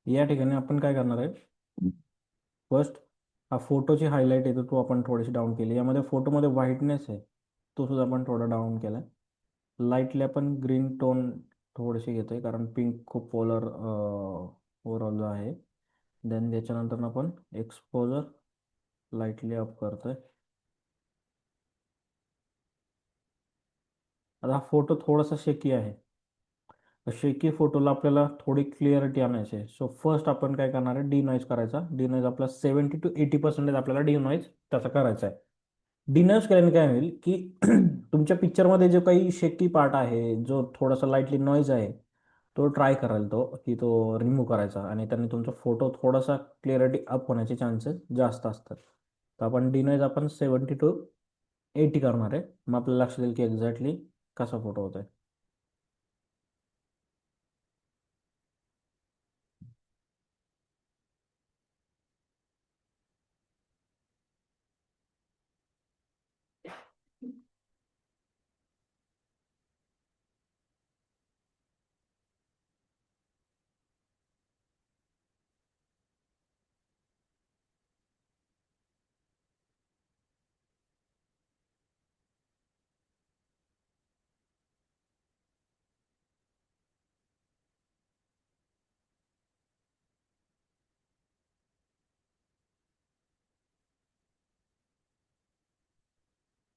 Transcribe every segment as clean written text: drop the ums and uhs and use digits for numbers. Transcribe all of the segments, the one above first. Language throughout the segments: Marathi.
या ठिकाणी आपण काय करणार आहे, फर्स्ट हा फोटोची हायलाईट येतो तो आपण थोडीशी डाऊन केली. यामध्ये फोटोमध्ये व्हाईटनेस आहे तो सुद्धा आपण थोडा डाऊन केला. लाईटली आपण ग्रीन टोन थोडीशी घेतोय कारण पिंक खूप पोलर ओव्हरऑल आहे. देन त्याच्यानंतर आपण एक्सपोजर लाईटली अप करतोय. आता हा फोटो थोडासा शेकी आहे. शेकी फोटोला आपल्याला थोडी क्लिअरिटी आणायची आहे. सो फर्स्ट आपण काय करणार आहे, डी नॉईज करायचा. डी नॉईज आपला 70 to 80% आपल्याला डी नॉईज त्याचा करायचा आहे. डी नॉईज केल्याने काय होईल की तुमच्या पिक्चरमध्ये जो काही शेकी पार्ट आहे, जो थोडासा लाईटली नॉईज आहे, तो ट्राय कराल तो की तो रिमूव्ह करायचा आणि त्याने तुमचा फोटो थोडासा क्लिअरिटी अप होण्याचे चान्सेस जास्त असतात. तर आपण डी नॉईज आपण 70 to 80 करणार आहे. मग आपल्याला लक्षात येईल की एक्झॅक्टली कसा फोटो होतोय.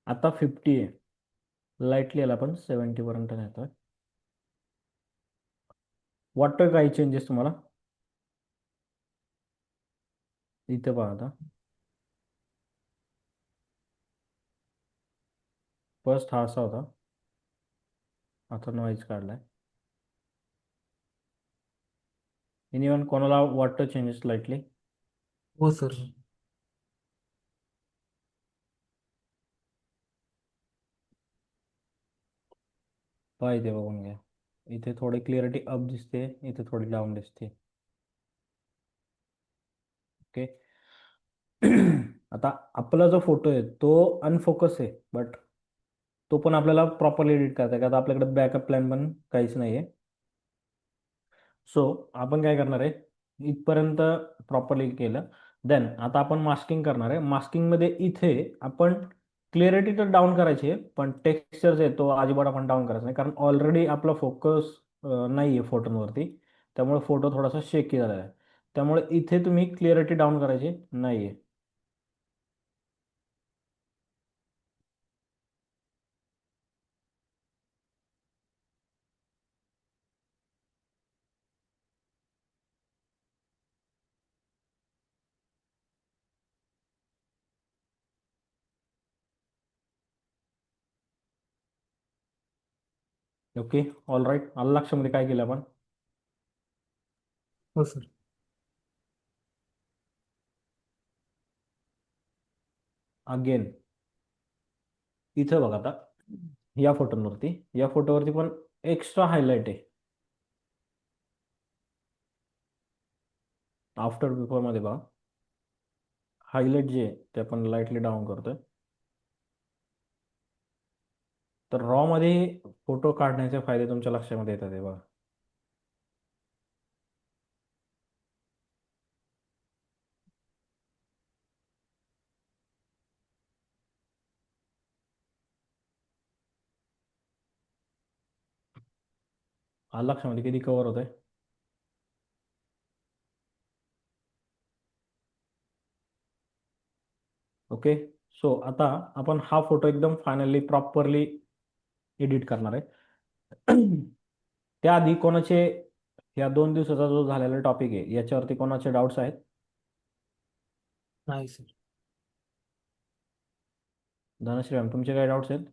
आता 50 आहे. लाईटली याला आपण 70 पर्यंत नेतोय. वाटतोय काही चेंजेस तुम्हाला? इथे पहा आता. फर्स्ट हा असा होता, आता नॉईज काढलाय. इवन कोणाला वाटतं चेंजेस लाईटली? हो सर. पहा इथे बघून घ्या. इथे थोडी क्लिअरिटी अप दिसते, इथे थोडी डाऊन दिसते. ओके. आता आपला जो फोटो आहे तो अनफोकस आहे, बट तो पण आपल्याला प्रॉपरली एडिट करता आहे. आता आपल्याकडे बॅकअप प्लॅन पण काहीच नाही आहे. सो आपण काय करणार आहे, इथपर्यंत प्रॉपरली केलं. देन आता आपण मास्किंग करणार आहे. मास्किंगमध्ये इथे आपण क्लिअरिटी तर डाऊन करायची आहे, पण टेक्स्चर आहे तो अजिबात आपण डाऊन करायचा नाही, कारण ऑलरेडी आपला फोकस नाही आहे फोटोवरती. त्यामुळे फोटो थोडासा शेकी झालेला आहे. त्यामुळे इथे तुम्ही क्लिअरिटी डाऊन करायची नाही आहे. Okay, all right. आलं लक्षामध्ये काय केलं आपण? हो सर. अगेन इथं बघा आता, या फोटोवरती पण एक्स्ट्रा हायलाइट आहे. आफ्टर बिफोर मध्ये बघा, हायलाइट जे आहे ते आपण लाईटली डाऊन करतोय. तर रॉ मध्ये फोटो काढण्याचे फायदे तुमच्या लक्षामध्ये येतात हे बघा. हा लक्षामध्ये किती कव्हर होत आहे. ओके. सो आता आपण हा फोटो एकदम फायनली प्रॉपरली एडिट करणार आहे. त्याआधी कोणाचे या 2 दिवसाचा जो झालेला टॉपिक आहे याच्यावरती कोणाचे डाऊट्स आहेत? नाही सर. धनश्री मॅम, तुमचे काय डाऊट्स आहेत?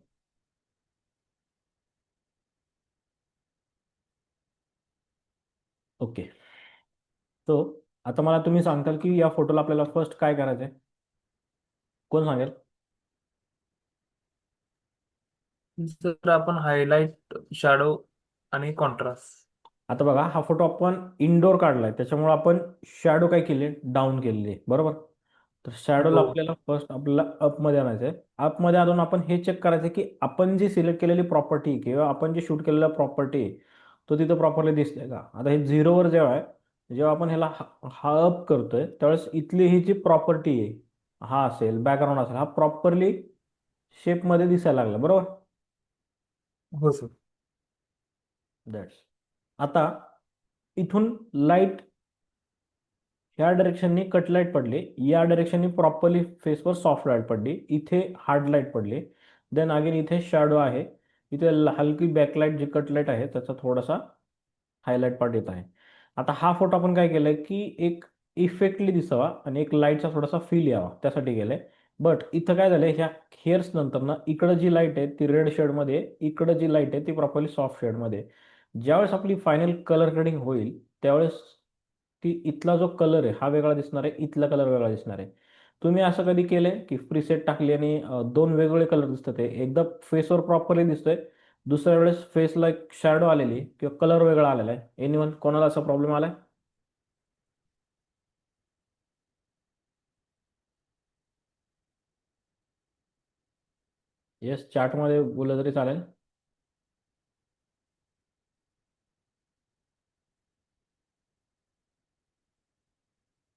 ओके. सो आता मला तुम्ही सांगताल की या फोटोला आपल्याला फर्स्ट काय करायचं आहे? कोण सांगेल? सर आपण हायलाइट, शॅडो आणि कॉन्ट्रास्ट. आता बघा, हा फोटो आपण इनडोर काढलाय, त्याच्यामुळे आपण शॅडो काय केले, डाऊन केलेली आहे, बरोबर. तर शॅडोला हो. आपल्याला फर्स्ट आपल्याला अपमध्ये आणायचं आहे. अपमध्ये आणून आपण हे चेक करायचं की आपण जी सिलेक्ट केलेली प्रॉपर्टी किंवा आपण जे शूट केलेला प्रॉपर्टी तो तिथं प्रॉपरली दिसते का. आता हे झिरोवर जेव्हा आहे जेव्हा आपण ह्याला हा अप करतोय त्यावेळेस इथली ही जी प्रॉपर्टी आहे, हा असेल बॅकग्राऊंड असेल, हा प्रॉपरली शेपमध्ये दिसायला लागला बरोबर. हो सर. दॅट्स. आता इथून लाईट ह्या डायरेक्शननी कट लाईट पडली, या डायरेक्शननी प्रॉपरली फेसवर सॉफ्ट लाईट पडली, इथे हार्ड लाईट पडली. देन अगेन इथे शॅडो आहे, इथे हलकी बॅकलाईट जी कट लाईट आहे त्याचा थोडासा हायलाइट पार्ट येत आहे. आता हा फोटो आपण काय केलंय की एक इफेक्टली दिसावा आणि एक लाईटचा थोडासा फील यावा त्यासाठी केलंय. बट इथं काय झालंय, ह्या हेअर्स नंतर ना इकडं जी लाईट आहे ती रेड शेडमध्ये, इकडं जी लाईट आहे ती प्रॉपरली सॉफ्ट शेडमध्ये. ज्यावेळेस आपली फायनल कलर ग्रेडिंग होईल त्यावेळेस ती इथला जो कलर आहे हा वेगळा दिसणार आहे, इथला कलर वेगळा दिसणार आहे. तुम्ही असं कधी केलंय की प्रीसेट टाकली आणि दोन वेगवेगळे कलर दिसतात, ते एकदा फेसवर प्रॉपरली दिसतोय, दुसऱ्या वेळेस फेसला एक शॅडो आलेली किंवा कलर वेगळा आलेला आहे, एनिवन कोणाला असा प्रॉब्लेम आलाय? येस, चॅटमध्ये बोललं तरी चालेल.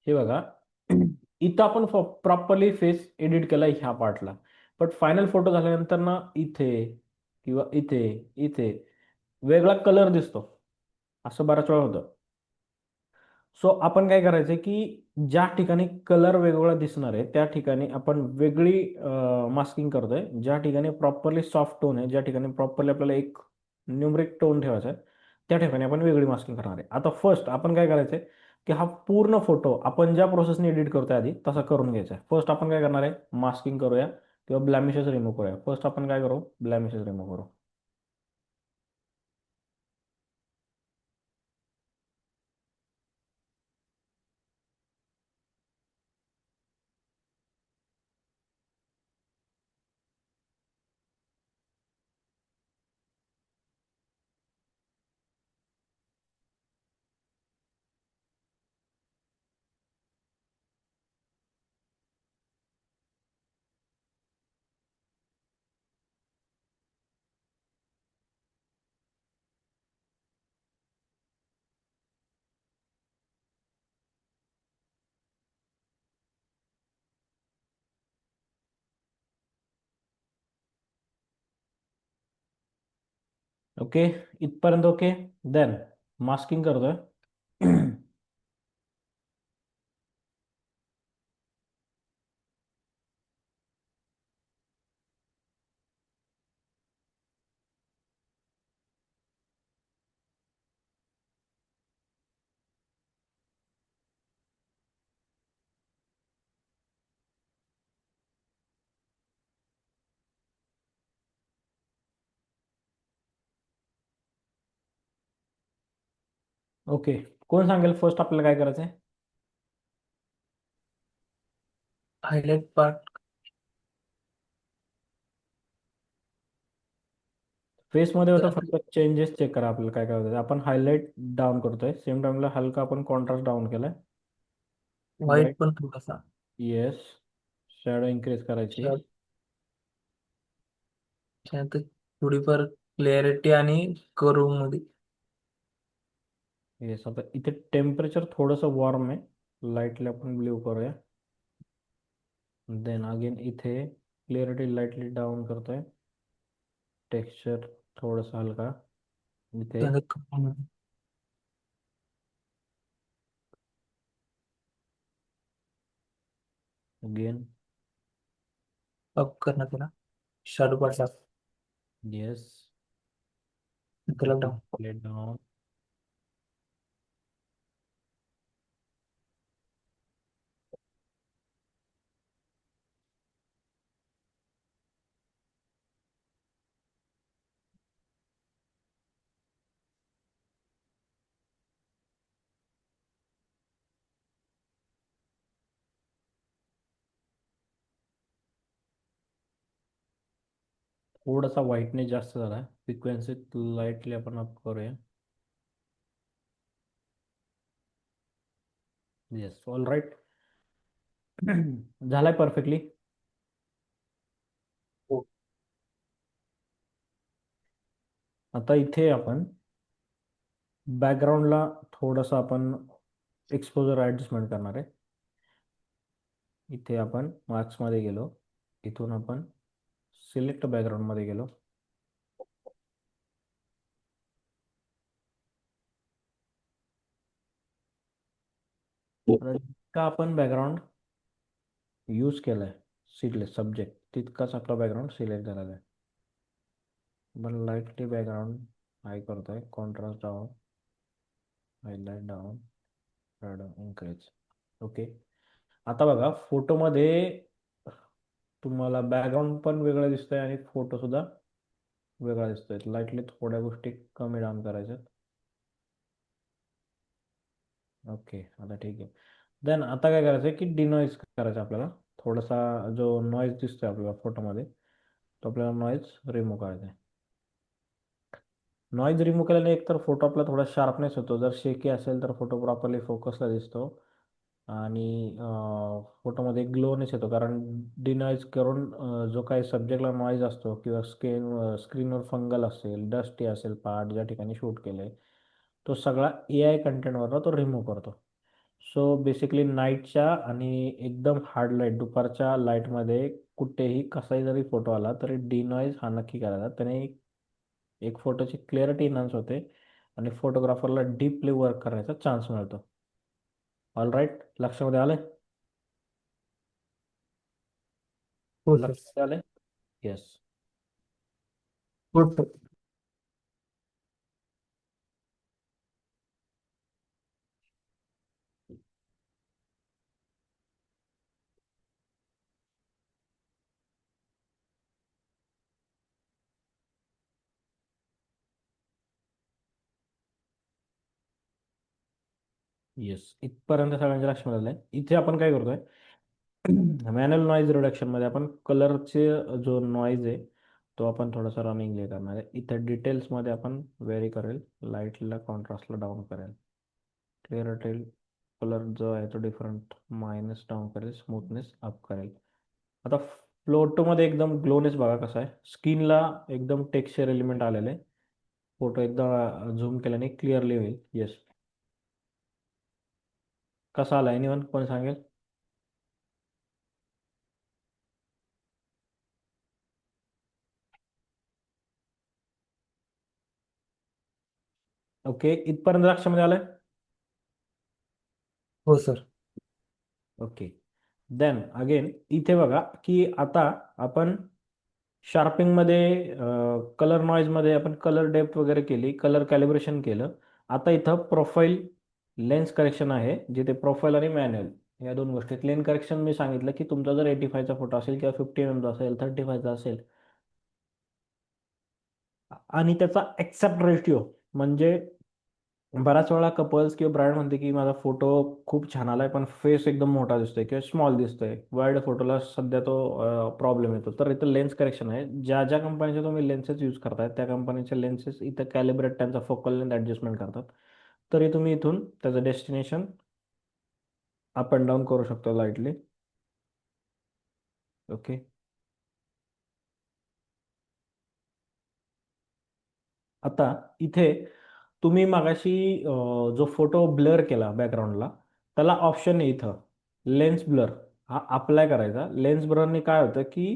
हे बघा, इथं आपण प्रॉपरली फेस एडिट केलाय ह्या पार्टला, बट फायनल फोटो झाल्यानंतर ना इथे किंवा इथे इथे वेगळा कलर दिसतो, असं बऱ्याच वेळा होतं. सो आपण काय करायचं की ज्या ठिकाणी कलर वेगवेगळा दिसणार आहे त्या ठिकाणी आपण वेगळी मास्किंग करतोय. ज्या ठिकाणी प्रॉपरली सॉफ्ट टोन आहे, ज्या ठिकाणी प्रॉपरली आपल्याला एक न्यूमरिक टोन ठेवायचा आहे, त्या ठिकाणी आपण वेगळी मास्किंग करणार आहे. आता फर्स्ट आपण काय करायचंय की हा पूर्ण फोटो आपण ज्या प्रोसेसने एडिट करतोय आधी तसा करून घ्यायचा आहे. फर्स्ट आपण काय करणार आहे, मास्किंग करूया किंवा ब्लॅमिशेस रिमूव्ह करूया. फर्स्ट आपण काय करू, ब्लॅमिशेस रिमूव्ह करू. ओके, इथपर्यंत ओके. देन मास्किंग करतोय. ओके, कोण सांगेल फर्स्ट आपल्याला काय करायचंय? Highlight part. फेसमध्ये तर होतं, आपली फक्त चेंजेस चेक करा आपल्याला काय काय होतं. आपण हायलाइट डाऊन करतोय, सेम टाइमला हलका आपण कॉन्ट्रास्ट डाऊन केलाय. व्हाईट वाईट. पण थोडासा. येस. शॅडो इन्क्रीज करायची. शा- शांत थोडीफार क्लॅरिटी आणि कर्व मध्ये. येस, आता इथे टेम्परेचर थोडंसं वॉर्म आहे, लाईटली आपण ब्ल्यू करूया. देन अगेन इथे क्लिअरिटी लाईटली डाऊन करतोय, टेक्स्चर थोडंसं हलका इथे. अगेन. अप करणं त्याला. Shadow part yes. त्याला डाऊन. डाऊन. थोडासा व्हाईटनेस जास्त झाला, फ्रिक्वेन्सी लाईटली आपण अप करूया. Yes, all right. झालाय परफेक्टली. हो. आता इथे आपण बॅकग्राऊंडला थोडंसं आपण एक्सपोजर ॲडजस्टमेंट करणार आहे. इथे आपण मार्क्समध्ये गेलो, इथून आपण सिलेक्ट बॅकग्राऊंडमध्ये गेलो. आता जितका आपण बॅकग्राऊंड यूज केलाय सिलेक्ट सब्जेक्ट, तितकाच आपला बॅकग्राऊंड सिलेक्ट झालेला आहे. पण लाईटली बॅकग्राऊंड हाय करतोय, contrast down, highlight down, shadow increase. Okay. आता बघा फोटोमध्ये तुम्हाला बॅकग्राऊंड पण वेगळं दिसतंय आणि फोटो सुद्धा वेगळा दिसतोय. लाईटली थोड्या गोष्टी कमी डाऊन करायच्यात. ओके, आता ठीक आहे. देन आता काय करायचं आहे की डिनॉइज करायचं आपल्याला. थोडासा जो नॉईज दिसतोय आपल्याला फोटोमध्ये, तो आपल्याला नॉईज रिमूव्ह करायचा आहे. नॉईज रिमूव्ह केल्याने एकतर फोटो आपला थोडा शार्पनेस होतो. जर शेकी असेल तर फोटो प्रॉपरली फोकसला दिसतो आणि फोटोमध्ये ग्लोनेस येतो. कारण डिनॉईज करून जो काही सब्जेक्टला नॉईज असतो किंवा स्क्रीनवर फंगल असेल, डस्टी असेल पार्ट ज्या ठिकाणी शूट केले, तो सगळा AI कंटेंटवरनं तो रिमूव्ह करतो. सो बेसिकली नाईटच्या आणि एकदम हार्ड लाईट दुपारच्या लाईटमध्ये कुठेही कसाही जरी फोटो आला तरी डिनॉईज हा नक्की करायचा. त्याने एक फोटोची क्लिअरिटी इन्हान्स होते आणि फोटोग्राफरला डीपली वर्क करायचा चान्स मिळतो. ऑल राईट, लक्षामध्ये आलंय? हो सर. लक्षामध्ये आलंय? येस. हो सर. येस, इथपर्यंत सगळ्यांच्या लक्षामध्ये आलंय. इथे आपण काय करतोय, मॅन्युअल नॉईज रिडक्शनमध्ये आपण कलरचे जो नॉईज आहे तो आपण थोडासा रनिंगली करणार आहे. इथं डिटेल्समध्ये आपण व्हेरी करेल, लाईटला कॉन्ट्रास्टला डाऊन करेल, क्लिअरिटी कलर जो आहे तो डिफरंट मायनस डाऊन करेल, स्मूथनेस अप करेल. आता फोटोमध्ये एकदम ग्लोनेस बघा कसा आहे, स्किनला एकदम टेक्स्चर एलिमेंट आलेले आहे. फोटो एकदा झूम केल्याने क्लिअरली होईल. येस, कसा आला एनिवन कोण सांगेल? ओके, इथपर्यंत लक्षामध्ये आलंय? हो सर. ओके. देन अगेन इथे बघा की आता आपण शार्पिंगमध्ये, कलर नॉईजमध्ये आपण कलर डेप्थ वगैरे केली, कलर कॅलिब्रेशन केलं. आता इथं प्रोफाईल लेन्स करेक्शन आहे, जिथे प्रोफाईल आणि मॅन्युअल या दोन गोष्टी. लेन करेक्शन मी सांगितलं की तुमचा जर 85चा फोटो असेल किंवा 50 mm असेल, 35चा असेल आणि त्याचा एक्सेप्ट रेशिओ म्हणजे बऱ्याच वेळा कपल्स किंवा ब्राईड म्हणते की माझा फोटो खूप छान आलाय पण फेस एकदम मोठा दिसतोय किंवा स्मॉल दिसतोय, वाईड फोटोला सध्या तो प्रॉब्लेम येतो. तर इथं लेन्स करेक्शन आहे. ज्या ज्या कंपनीचे तुम्ही लेन्सेस यूज करताय त्या कंपनीचे लेन्सेस इथं कॅलिब्रेट त्यांचा फोकल लेंथ ॲडजस्टमेंट करतात. तरी तुम्ही इथून त्याचं डेस्टिनेशन अप अँड डाऊन करू शकतो लाईटली. ओके. आता इथे तुम्ही मागाशी जो फोटो ब्लर केला बॅकग्राऊंडला, त्याला ऑप्शन आहे इथं लेन्स ब्लर, हा अप्लाय करायचा. लेन्स ब्लरने काय होतं की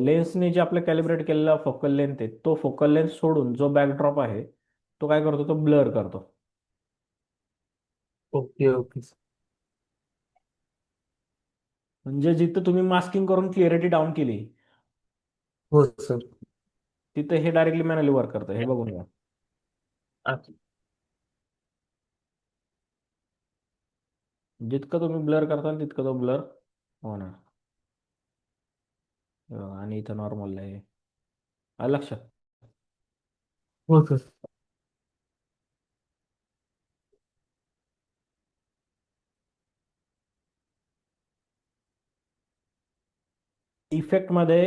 लेन्सने जे आपलं कॅलिब्रेट केलेला फोकल लेंथ आहे तो फोकल लेंथ सोडून जो बॅकड्रॉप आहे तो काय करतो, तो ब्लर करतो. Okay okay sir. म्हणजे जिथं तुम्ही मास्किंग करून क्लिअरिटी डाऊन केली हो सर. तिथं हे डायरेक्टली मॅन्युअली वर्क करतं. हे बघून घ्या. अच्छा. जितकं तुम्ही ब्लर करताल तितकं तो ब्लर होणार. आणि इथं नॉर्मल आहे. आलं लक्षात? हो सर. इफेक्टमध्ये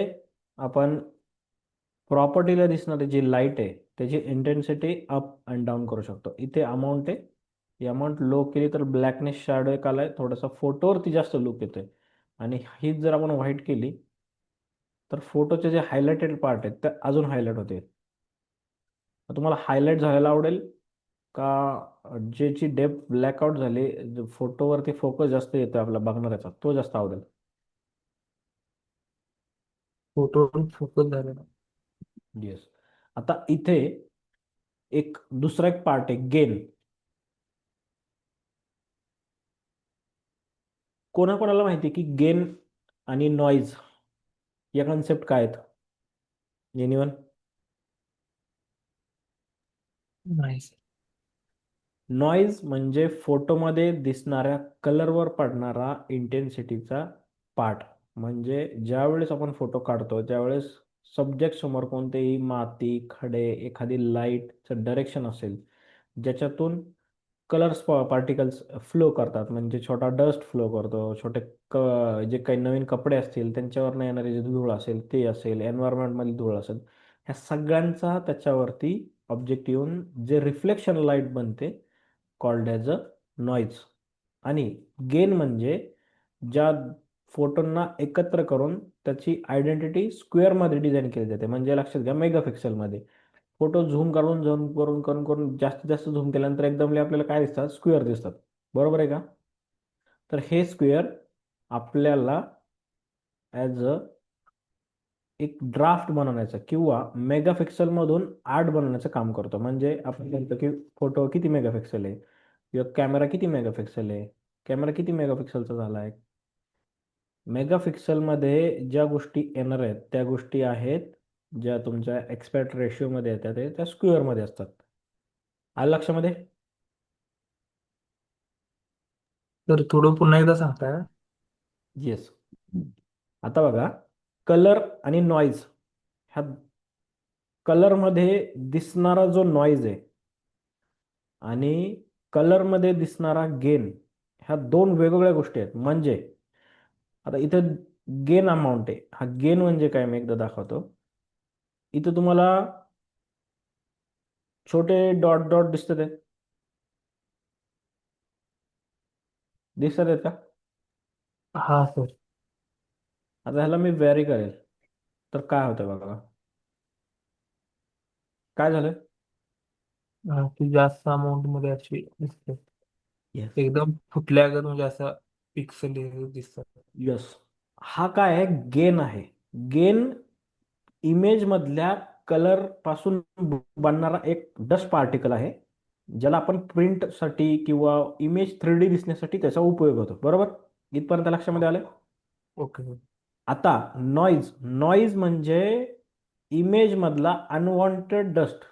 आपण प्रॉपर्टीला दिसणारी जी लाईट आहे त्याची इंटेन्सिटी अप अँड डाऊन करू शकतो. इथे अमाऊंट आहे, ही अमाऊंट लो केली तर ब्लॅकनेस शॅडो एक आलाय, थोडासा फोटोवरती जास्त लुक येतोय. आणि हीच जर आपण व्हाईट केली तर फोटोचे जे हायलाइटेड पार्ट आहेत ते अजून हायलाइट होते. तुम्हाला हायलाइट झालेला आवडेल का ज्याची डेप्थ ब्लॅकआउट झाली, फोटोवरती फोकस जास्त येतो आपला बघणाऱ्याचा, तो जास्त आवडेल? फोटोवर फोकस झालेला. येस. आता इथे एक दुसरा एक पार्ट आहे, गेन. कोणाकोणाला माहिती आहे की गेन आणि नॉईज या कन्सेप्ट काय आहेत? जेन्युअन. नाही sir. नॉईज म्हणजे फोटोमध्ये दिसणाऱ्या कलरवर पडणारा इंटेन्सिटीचा पार्ट. म्हणजे ज्यावेळेस आपण फोटो काढतो त्यावेळेस सब्जेक्ट समोर कोणतेही माती, खडे, एखादी लाईटचं डायरेक्शन असेल, ज्याच्यातून कलर्स पार्टिकल्स फ्लो करतात, म्हणजे छोटा डस्ट फ्लो करतो, छोटे क जे काही नवीन कपडे असतील त्यांच्यावरनं येणारी जी धूळ असेल ते असेल, एन्व्हायरमेंटमधली धूळ असेल, ह्या सगळ्यांचा त्याच्यावरती ऑब्जेक्ट येऊन जे रिफ्लेक्शन लाईट बनते, कॉल्ड ॲज अ नॉईज. आणि गेन म्हणजे ज्या फोटोंना एकत्र करून त्याची आयडेंटिटी स्क्वेअरमध्ये डिझाईन केली जाते. म्हणजे लक्षात घ्या, मेगापिक्सेलमध्ये फोटो झूम करून झूम करून करून करून जास्तीत जास्त झूम केल्यानंतर एकदम आपल्याला काय दिसतात? स्क्वेअर दिसतात. बरोबर आहे का? तर हे स्क्वेअर आपल्याला ॲज अ एक ड्राफ्ट बनवण्याचं किंवा मेगापिक्सेलमधून आर्ट बनवण्याचं काम करतो. म्हणजे आपण म्हणतो की फोटो किती मेगापिक्सेल आहे किंवा कॅमेरा किती मेगापिक्सेल आहे, कॅमेरा किती मेगापिक्सेलचा झाला आहे. मेगापिक्सेलमध्ये ज्या गोष्टी येणार आहेत त्या गोष्टी आहेत ज्या तुमच्या एक्सपेक्ट रेशिओमध्ये येतात त्या स्क्वेअरमध्ये असतात. आलं लक्षामध्ये? तर थोडं पुन्हा एकदा सांगताय का? येस. आता बघा, कलर आणि नॉईज, ह्या कलरमध्ये दिसणारा जो नॉईज आहे आणि कलरमध्ये दिसणारा गेन, ह्या दोन वेगवेगळ्या गोष्टी आहेत. म्हणजे आता इथं गेन अमाऊंट आहे, हा गेन म्हणजे काय मी एकदा दाखवतो. इथं तुम्हाला छोटे डॉट डॉट दिसतात आहेत, दिसतात आहेत का? हा सर. आता ह्याला मी व्हॅरी करेल तर काय होतं बघा, काय झालं? ती जास्त अमाऊंट मध्ये अशी दिसते. येस. एकदम फुटल्यागत म्हणजे असं पिक्सल दिसतात. यस. हा काय आहे? गेन आहे. गेन इमेज मधल्या कलर पासून बनणारा एक डस्ट पार्टिकल आहे, ज्याला आपण प्रिंटसाठी किंवा इमेज 3D दिसण्यासाठी त्याचा उपयोग होतो. बरोबर? इथपर्यंत लक्षामध्ये आलं? ओके. आता नॉईज. नॉईज म्हणजे इमेज मधला अनवॉन्टेड डस्ट.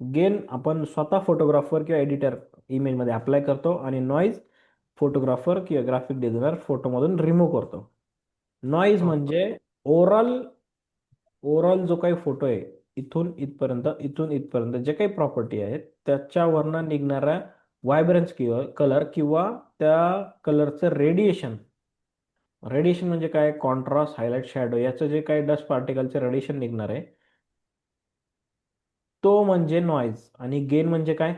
गेन आपण स्वतः फोटोग्राफर किंवा एडिटर इमेजमध्ये अप्लाय करतो आणि नॉईज फोटोग्राफर किंवा ग्राफिक डिझायनर फोटोमधून रिमूव्ह करतो. नॉईज म्हणजे ओव्हरऑल ओव्हरऑल जो काही फोटो आहे, इथून इथपर्यंत इथून इथपर्यंत जे काही प्रॉपर्टी आहेत त्याच्यावरनं निघणारा व्हायब्रन्स किंवा कलर किंवा त्या कलरचं रेडिएशन. रेडिएशन म्हणजे काय? कॉन्ट्रास्ट, हायलाइट, शॅडो याचं जे काही डस्ट पार्टिकलचे रेडिएशन निघणार आहे तो म्हणजे नॉईज. आणि गेन म्हणजे काय?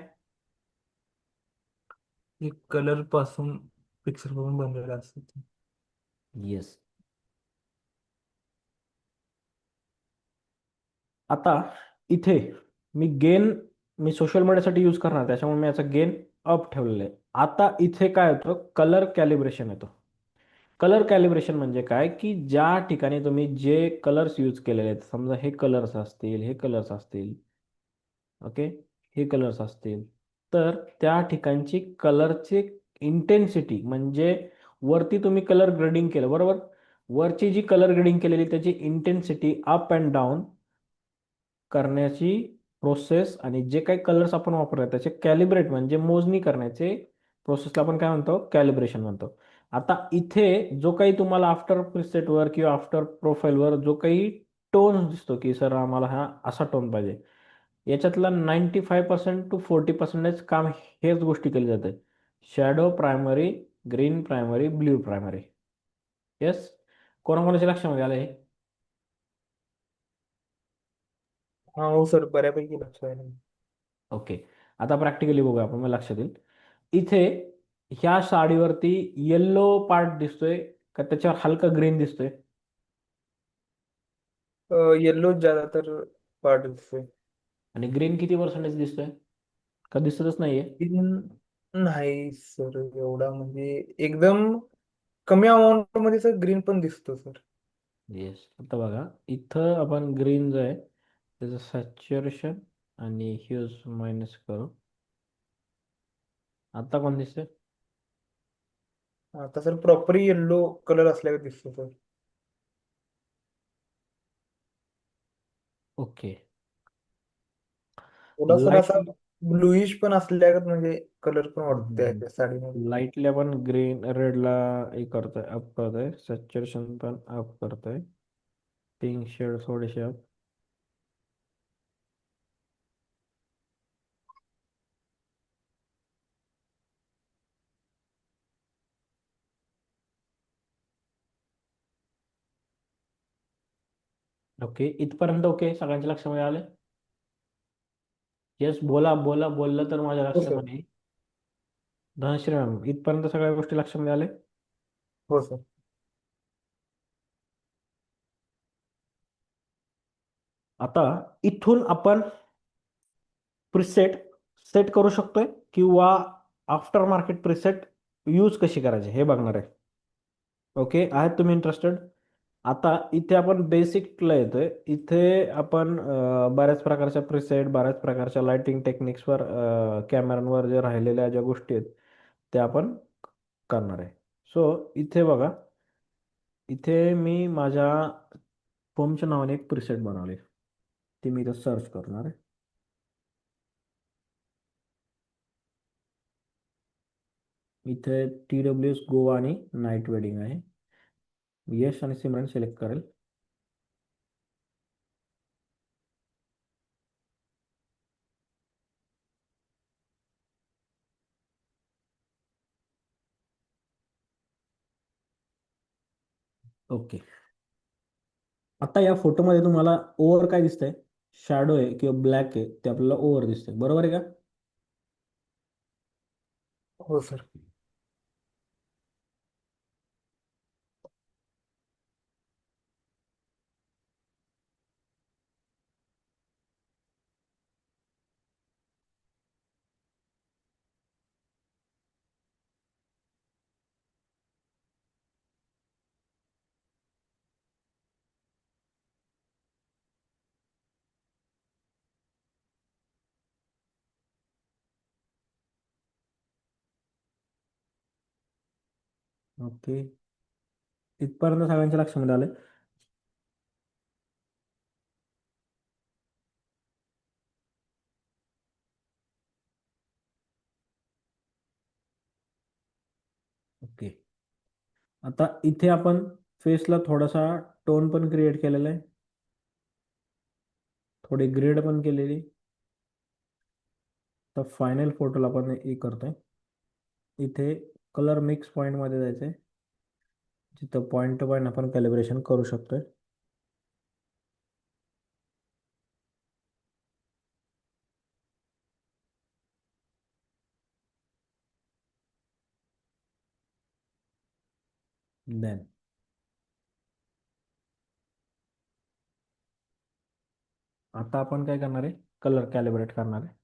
कलर पासून पिक्सल पासून बनलेलं असतं. येस. आता इथे मी गेन मी सोशल मीडियासाठी यूज करणार, त्याच्यामुळे मी याचा गेन अप ठेवलेला आहे. आता इथे काय होतं? कलर कॅलिब्रेशन येतो. कलर कॅलिब्रेशन म्हणजे काय? की ज्या ठिकाणी तुम्ही जे कलर्स यूज केलेले आहेत, समजा हे कलर्स असतील, हे कलर्स असतील, ओके, हे कलर्स असतील, तर त्या ठिकाणची कलरची इंटेन्सिटी म्हणजे वरती तुम्ही कलर ग्रेडिंग केलं, बरोबर? वरची जी कलर ग्रेडिंग केलेली त्याची इंटेन्सिटी अप अँड डाऊन करण्याची प्रोसेस आणि जे काही कलर्स आपण वापरले त्याचे कॅलिब्रेट म्हणजे मोजणी करण्याचे प्रोसेसला आपण काय म्हणतो? कॅलिब्रेशन म्हणतो. आता इथे जो काही तुम्हाला आफ्टर प्रिसेटवर किंवा आफ्टर प्रोफाईलवर जो काही टोन दिसतो की सर आम्हाला हा असा टोन पाहिजे, याच्यातला 95% टू 40% काम हेच गोष्टी केली जाते. Shadow primary, green primary, blue primary. Yes. कोणाकोणाच्या लक्षामध्ये आलं हे? हा हो सर, बऱ्यापैकी लक्ष आहे. ओके. आता प्रॅक्टिकली बघूया आपण, मग लक्षात येईल. इथे ह्या साडीवरती येल्लो पार्ट दिसतोय का त्याच्यावर हलका ग्रीन दिसतोय? येल्लो ज्यादातर पार्ट दिसतोय. आणि ग्रीन किती पर्सेंटेज दिसतोय? का दिसतच नाहीये? ग्रीन नाही सर, एवढा म्हणजे एकदम कमी अमाऊंट मध्ये सर ग्रीन पण दिसतो सर. येस, आता बघा, इथं आपण ग्रीन जो आहे त्याचं सॅच्युरेशन आणि ह्यूज मायनस करू. आता कोण दिसतंय? आता सर प्रॉपर येल्लो कलर असल्यावर दिसतो सर. ओके. थोडा सर लाईट असा ब्लूइश पण असल्यागत म्हणजे कलर पण वाटतोय त्या साडीमध्ये. लाईटला पण ग्रीन रेडला हे करतोय, अप करतोय, सॅच्युरेशन पण अप करतोय, पिंक शेड थोडेसे अप. ओके, इथपर्यंत ओके, सगळ्यांच्या लक्षामध्ये आले? येस, बोला बोला, बोललं तर माझ्या हो सर. लक्षामध्ये येईल. धनश्री मॅम, इथपर्यंत सगळ्या गोष्टी लक्षामध्ये आले? हो सर. आता इथून आपण प्रिसेट सेट करू शकतोय किंवा आफ्टर मार्केट प्रिसेट यूज कशी करायची हे बघणार आहे. ओके, आहेत तुम्ही इंटरेस्टेड? आता इथे आपण बेसिकला येतोय. इथे आपण बऱ्याच प्रकारच्या प्रिसेट, बऱ्याच प्रकारच्या लाइटिंग टेक्निक्सवर, कॅमेऱ्यांवर जे राहिलेल्या ज्या गोष्टी आहेत त्या आपण करणार आहे. सो इथे बघा, इथे मी माझ्या फोमच्या नावाने एक प्रिसेट बनवले, ती मी इथं सर्च करणार आहे. इथे TWS गोवा आणि नाईट वेडिंग आहे. यश आणि सिमरन सिलेक्ट करेल. ओके. आता या फोटोमध्ये तुम्हाला ओव्हर काय दिसतंय? शॅडो आहे किंवा ब्लॅक आहे, ते आपल्याला ओव्हर दिसतंय, बरोबर आहे का? हो सर. ओके, इथपर्यंत सगळ्यांच्या लक्षामध्ये आलं? ओके. आता इथे आपण फेसला थोडासा टोन पण क्रिएट केलेला आहे, थोडी ग्रेड पण केलेली. तर फायनल फोटोला आपण हे करतोय. इथे कलर मिक्स पॉईंटमध्ये जायचंय, जिथं पॉईंट टू पॉईंट आपण कॅलिब्रेशन करू शकतोय. देन आता आपण काय करणार आहे? कलर कॅलिब्रेट करणार आहे.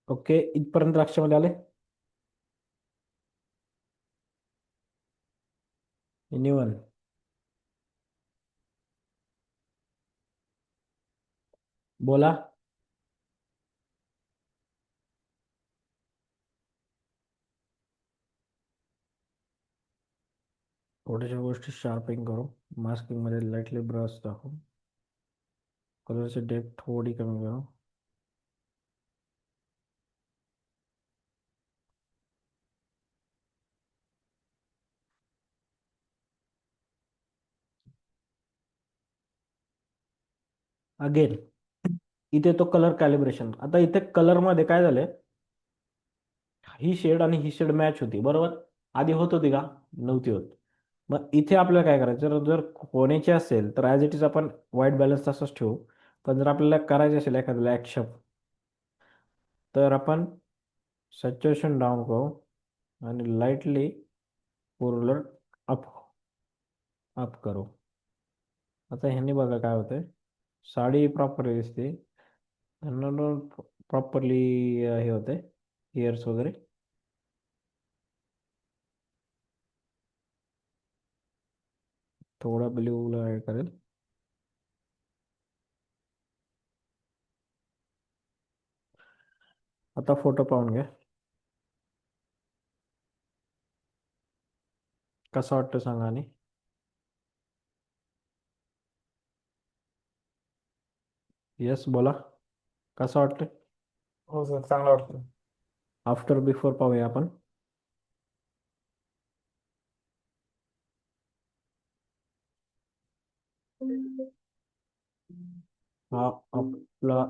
ओके, इथपर्यंत लक्षामध्ये आले? एनिवन? बोला. थोड्याशा गोष्टी शार्पिंग करू, मास्किंग मध्ये लाईटली ब्रश दाखवू. कलरची डेप्थ थोडी कमी करू. अगेन इथे तो कलर कॅलिब्रेशन. आता इथे कलर मध्ये काय झालंय, ही शेड आणि ही शेड मॅच होती बरोबर. आधी होत होती का? नव्हती होत. मग इथे आपल्याला काय करायचं, जर होण्याची असेल तर ॲज इट इज आपण व्हाईट बॅलन्स तसंच ठेवू. पण जर आपल्याला करायचे असेल एखाद्याला ॲक्शन, तर आपण सॅच्युरेशन डाऊन करू आणि लाईटली पूर्ण अप अप करू. आता ह्यांनी बघा काय होतंय, साडी प्रॉपरली दिसते, प्रॉपरली हे होते हेअर्स वगैरे. थोडा ब्ल्यूला ॲड करेल. आता फोटो पाहून घ्या कसा वाटतं सांगा. आणि येस बोला, कसं वाटतं? हो सर, चांगलं वाटतं. आफ्टर बिफोर पाहूया आपण. हा आपला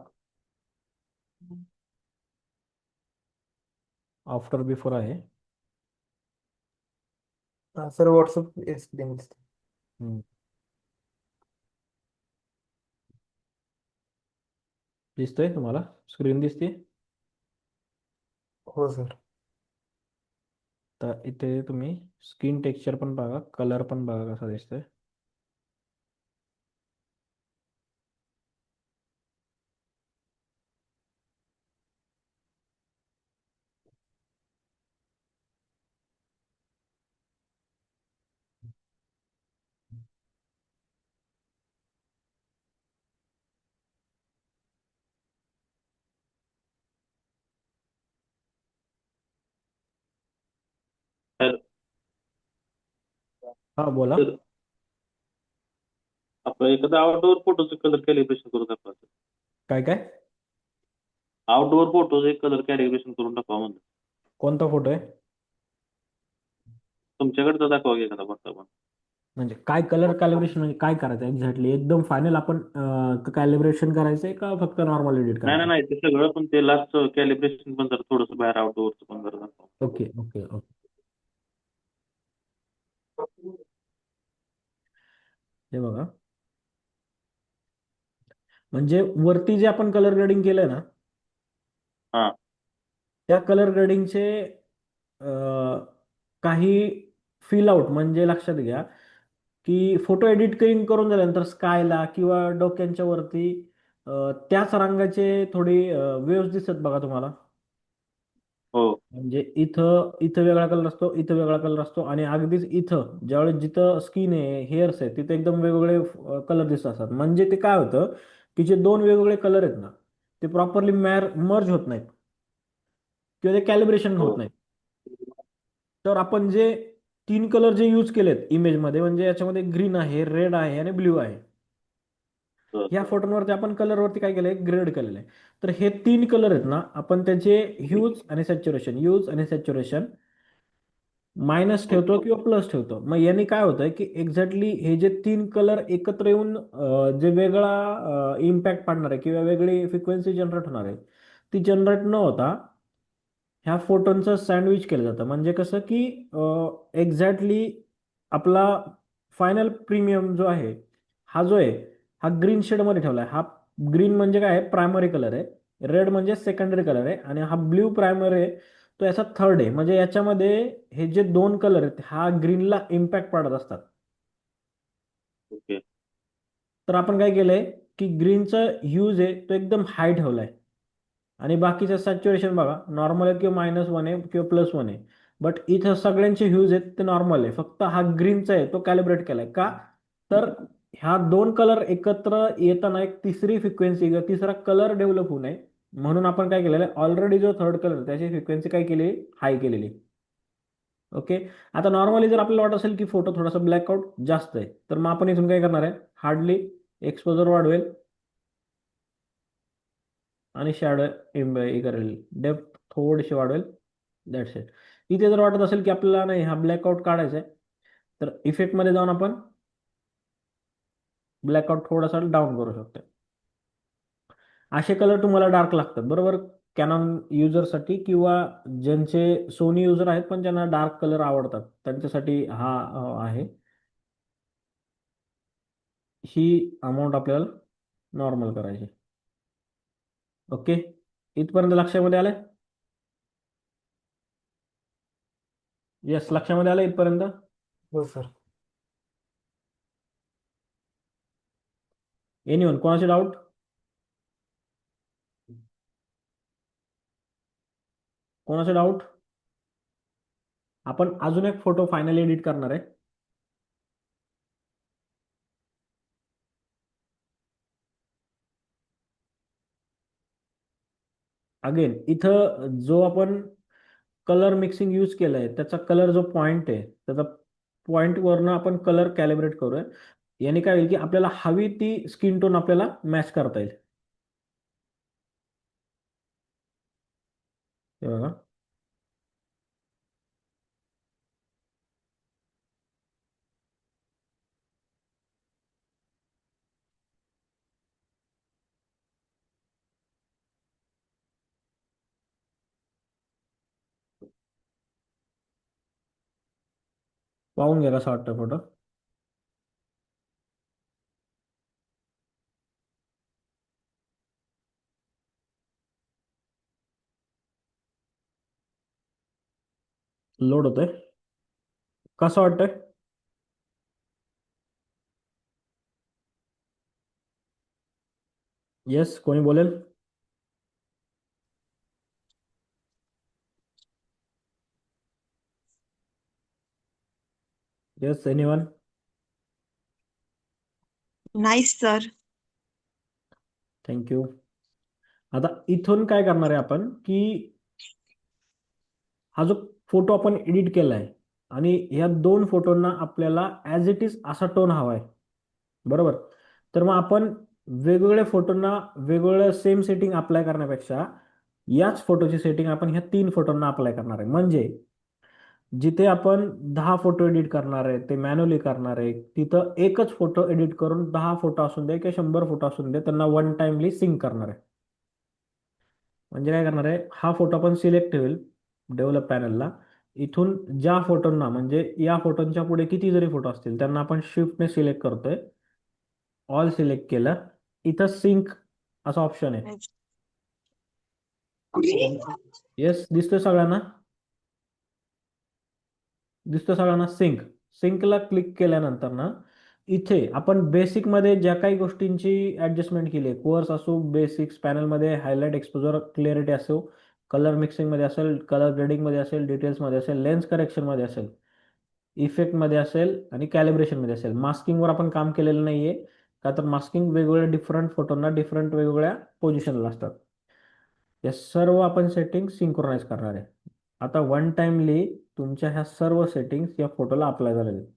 आफ्टर बिफोर आहे. हा सर, व्हॉट्सअप स्क्रीन दिसते. हम्म. दिसतंय तुम्हाला? स्क्रीन दिसते. हो सर. तर इथे तुम्ही स्किन टेक्स्चर पण बघा, कलर पण बघा कसा दिसतोय. तर हा बोला. तर आपण एखादा आउटडोअर फोटोचं कलर कॅलिब्रेशन करून दाखवा. काय काय? आउटडोअर फोटोचं एक कलर कॅलिब्रेशन करून दाखवा म्हणलं. कोणता फोटो आहे? तुमच्याकडचा दाखवा की एखादा कोणता पण. म्हणजे काय कलर कॅलिब्रेशन, म्हणजे काय करायचं एक्झॅक्टली? एकदम फायनल आपण कॅलिब्रेशन करायचंय का फक्त नॉर्मल एडिट नाही करायचं? नाही नाही, ते सगळं पण ते लास्ट कॅलिब्रेशन पण जर थोडंसं बाहेर आउटडोअरचं पण जरा दाखवा. Okay okay okay. हे बघा, म्हणजे वरती जे आपण कलर ग्रेडिंग केलंय ना, हां. त्या कलर ग्रेडिंगचे काही फिल आउट म्हणजे लक्षात घ्या की फोटो एडिटिंग करून झाल्यानंतर स्कायला किंवा डोक्यांच्या वरती त्याच रंगाचे थोडी वेव्स दिसत बघा तुम्हाला. हो. म्हणजे इथं इथं वेगळा कलर असतो, इथं वेगळा कलर असतो, आणि अगदीच इथं ज्यावेळेस जिथं स्किन आहे, हेअर्स आहे, तिथे एकदम वेगवेगळे कलर दिसत असतात. म्हणजे ते काय होतं की जे दोन वेगवेगळे कलर आहेत ना, ते प्रॉपरली मर्ज होत नाहीत किंवा ते कॅलिब्रेशन हो. होत नाहीत. तर आपण जे तीन कलर जे यूज केलेत इमेजमध्ये, म्हणजे याच्यामध्ये ग्रीन आहे, रेड आहे आणि ब्ल्यू आहे. बर ह्या बर. फोटोवरती आपण कलरवरती काय केलंय, ग्रेड केलेलं आहे. तर हे तीन कलर आहेत ना, आपण त्याचे ह्यूज आणि सॅच्युरेशन मायनस ठेवतो ओके. किंवा प्लस ठेवतो. मग याने काय होतंय की एक्झॅक्टली हे जे तीन कलर एकत्र येऊन जे वेगळा इम्पॅक्ट पाडणार आहे किंवा वेगळी फ्रिक्वेन्सी जनरेट होणार आहे, ती जनरेट न होता ह्या फोटोंचं सँडविच केलं जातं. म्हणजे कसं की एक्झॅक्टली आपला फायनल प्रीमियम जो आहे, हा जो आहे, हा ग्रीन शेडमध्ये ठेवला आहे. हा ग्रीन म्हणजे काय आहे, प्रायमरी कलर आहे. रेड म्हणजे सेकंडरी कलर आहे आणि हा ब्ल्यू प्रायमरी आहे, तो याचा थर्ड आहे. म्हणजे याच्यामध्ये हे जे दोन कलर आहेत, हा ग्रीनला इम्पॅक्ट पाडत असतात. ओके. तर आपण काय केलंय की ग्रीनचा ह्यूज आहे तो एकदम हाय ठेवलाय, आणि बाकीचं सॅच्युरेशन बघा नॉर्मल आहे किंवा -1 आहे किंवा +1 आहे. बट इथं सगळ्यांचे ह्यूज आहेत ते नॉर्मल आहे, फक्त हा ग्रीनचा आहे तो कॅलिब्रेट केलाय का, तर ह्या दोन कलर एकत्र येताना एक तिसरी फ्रिक्वेन्सी किंवा तिसरा कलर डेव्हलप होऊ नये, म्हणून आपण काय केलेलं आहे, ऑलरेडी जो थर्ड कलर त्याची फ्रिक्वेन्सी काय केली, हाय केलेली. ओके. आता नॉर्मली जर आपल्याला वाटत असेल की फोटो थोडासा ब्लॅकआउट जास्त आहे, तर मग आपण इथून काय करणार आहे, हार्डली एक्सपोजर वाढवेल आणि शॅडो हे करेल, डेप्थ थोडीशी वाढवेल. That's it. इथे जर वाटत असेल की आपल्याला नाही हा ब्लॅकआउट काढायचा आहे, तर इफेक्टमध्ये जाऊन आपण ब्लॅकआउट थोडासा डाऊन करू शकतो. असे कलर तुम्हाला डार्क लागतात बरोबर, कॅनॉन युजरसाठी किंवा ज्यांचे सोनी युजर आहेत पण ज्यांना डार्क कलर आवडतात त्यांच्यासाठी हा आहे. ही अमाऊंट आपल्याला नॉर्मल करायची. ओके, इथपर्यंत लक्षामध्ये आलंय? येस, लक्षामध्ये आलं इथपर्यंत? हो सर. एनिवन, कोणाचे डाऊट? कोणाचे डाऊट? आपण अजून एक फोटो फायनली एडिट करणार आहे. अगेन इथं जो आपण कलर मिक्सिंग यूज केलंय त्याचा कलर जो पॉइंट आहे त्याचा पॉइंट वरनं आपण कलर कॅलिब्रेट करूया. याने काय होईल की आपल्याला हवी ती स्किन टोन आपल्याला मॅच करता येईल. हे बघा, पाहून घ्या कसा वाटतं फोटो. लोड होतोय. कसं वाटतंय? येस, कोणी बोलेल? Yes, anyone? Nice sir. Thank you. आता इथून काय करणार आहे आपण की हा जो फोटो आपण एडिट केला आहे आणि या दोन फोटोंना आपल्याला ॲज इट इज असा टोन हवा आहे बरोबर. तर मग आपण वेगवेगळ्या फोटोंना वेगवेगळं सेम सेटिंग अप्लाय करण्यापेक्षा याच फोटोची सेटिंग आपण ह्या 3 फोटोंना अप्लाय करणार आहे. म्हणजे जिथे आपण 10 फोटो एडिट करणार आहे ते मॅन्युअली करणार आहे, तिथं एकच फोटो एडिट करून 10 फोटो असून दे किंवा 100 फोटो असून दे त्यांना वन टाइमली सिंक करणार आहे. म्हणजे काय करणार आहे, हा फोटो आपण सिलेक्ट ठेवेल डेव्हलप पॅनलला. इथून ज्या फोटोंना म्हणजे या फोटोंच्या पुढे किती जरी फोटो असतील त्यांना आपण शिफ्टने सिलेक्ट करतोय. ऑल सिलेक्ट केलं, इथं सिंक असा ऑप्शन आहे. येस, दिसतोय सगळ्यांना? दिसतो सगळ्यांना सिंक? सिंकला क्लिक केल्यानंतर ना इथे आपण बेसिकमध्ये ज्या काही गोष्टींची ॲडजस्टमेंट केली आहे, कोर्स असो, बेसिक्स पॅनलमध्ये हायलाईट एक्सपोजर क्लिअरिटी असो, कलर मिक्सिंगमध्ये असेल, कलर ग्रेडिंगमध्ये असेल, डिटेल्समध्ये असेल, लेन्स करेक्शनमध्ये असेल, इफेक्टमध्ये असेल आणि कॅलिब्रेशनमध्ये असेल. मास्किंगवर आपण काम केलेलं नाही आहे का, तर मास्किंग वेगवेगळ्या डिफरंट फोटोंना डिफरंट वेगवेगळ्या पोझिशनला असतात. या सर्व आपण सेटिंग सिंक्रोनाइज करणार आहे. आता वन टाइमली तुमच्या ह्या सर्व सेटिंग्स या फोटोला अप्लाय झालेले आहेत.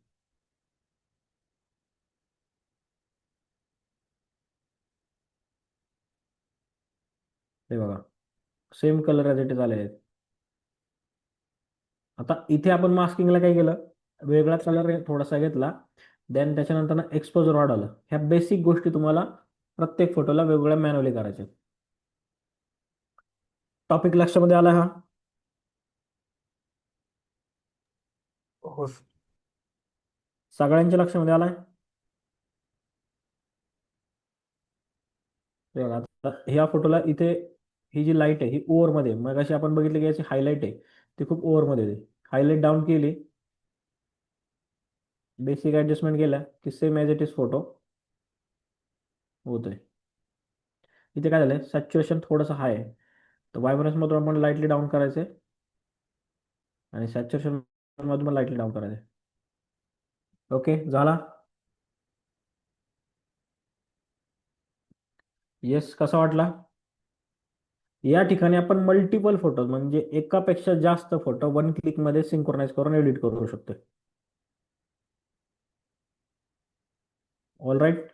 हे बघा, same colour as it is आले आहेत. आता इथे आपण मास्किंगला काय केलं, वेगळा कलर थोडासा घेतला, देन त्याच्यानंतर एक्सपोजर वाढवलं. ह्या बेसिक गोष्टी तुम्हाला प्रत्येक फोटोला वेगवेगळ्या मॅन्युअली करायच्या. टॉपिक लक्षामध्ये आला हा? हो सर. सगळ्यांच्या लक्षामध्ये आलाय? हे बघा, आता ह्या फोटोला इथे ही जी लाईट आहे ही ओव्हरमध्ये, मग अशी आपण बघितलं की याची हायलाईट आहे ती खूप ओव्हरमध्ये आहे. हायलाईट डाऊन केली, बेसिक ॲडजस्टमेंट केल्या की same as it is photo होतोय. इथे काय झालंय, सॅच्युरेशन थोडंसं हाय आहे, तर व्हायब्रन्समधून आपण लाईटली डाऊन करायचे आणि सॅच्युरेशन मधून पण लाईटली डाऊन करायचे. ओके, झाला? येस, कसा वाटला? या ठिकाणी आपण मल्टिपल फोटो म्हणजे एकापेक्षा जास्त फोटो वन क्लिकमध्ये सिंक्रोनाइज करून एडिट करू शकतो. ऑल राईट,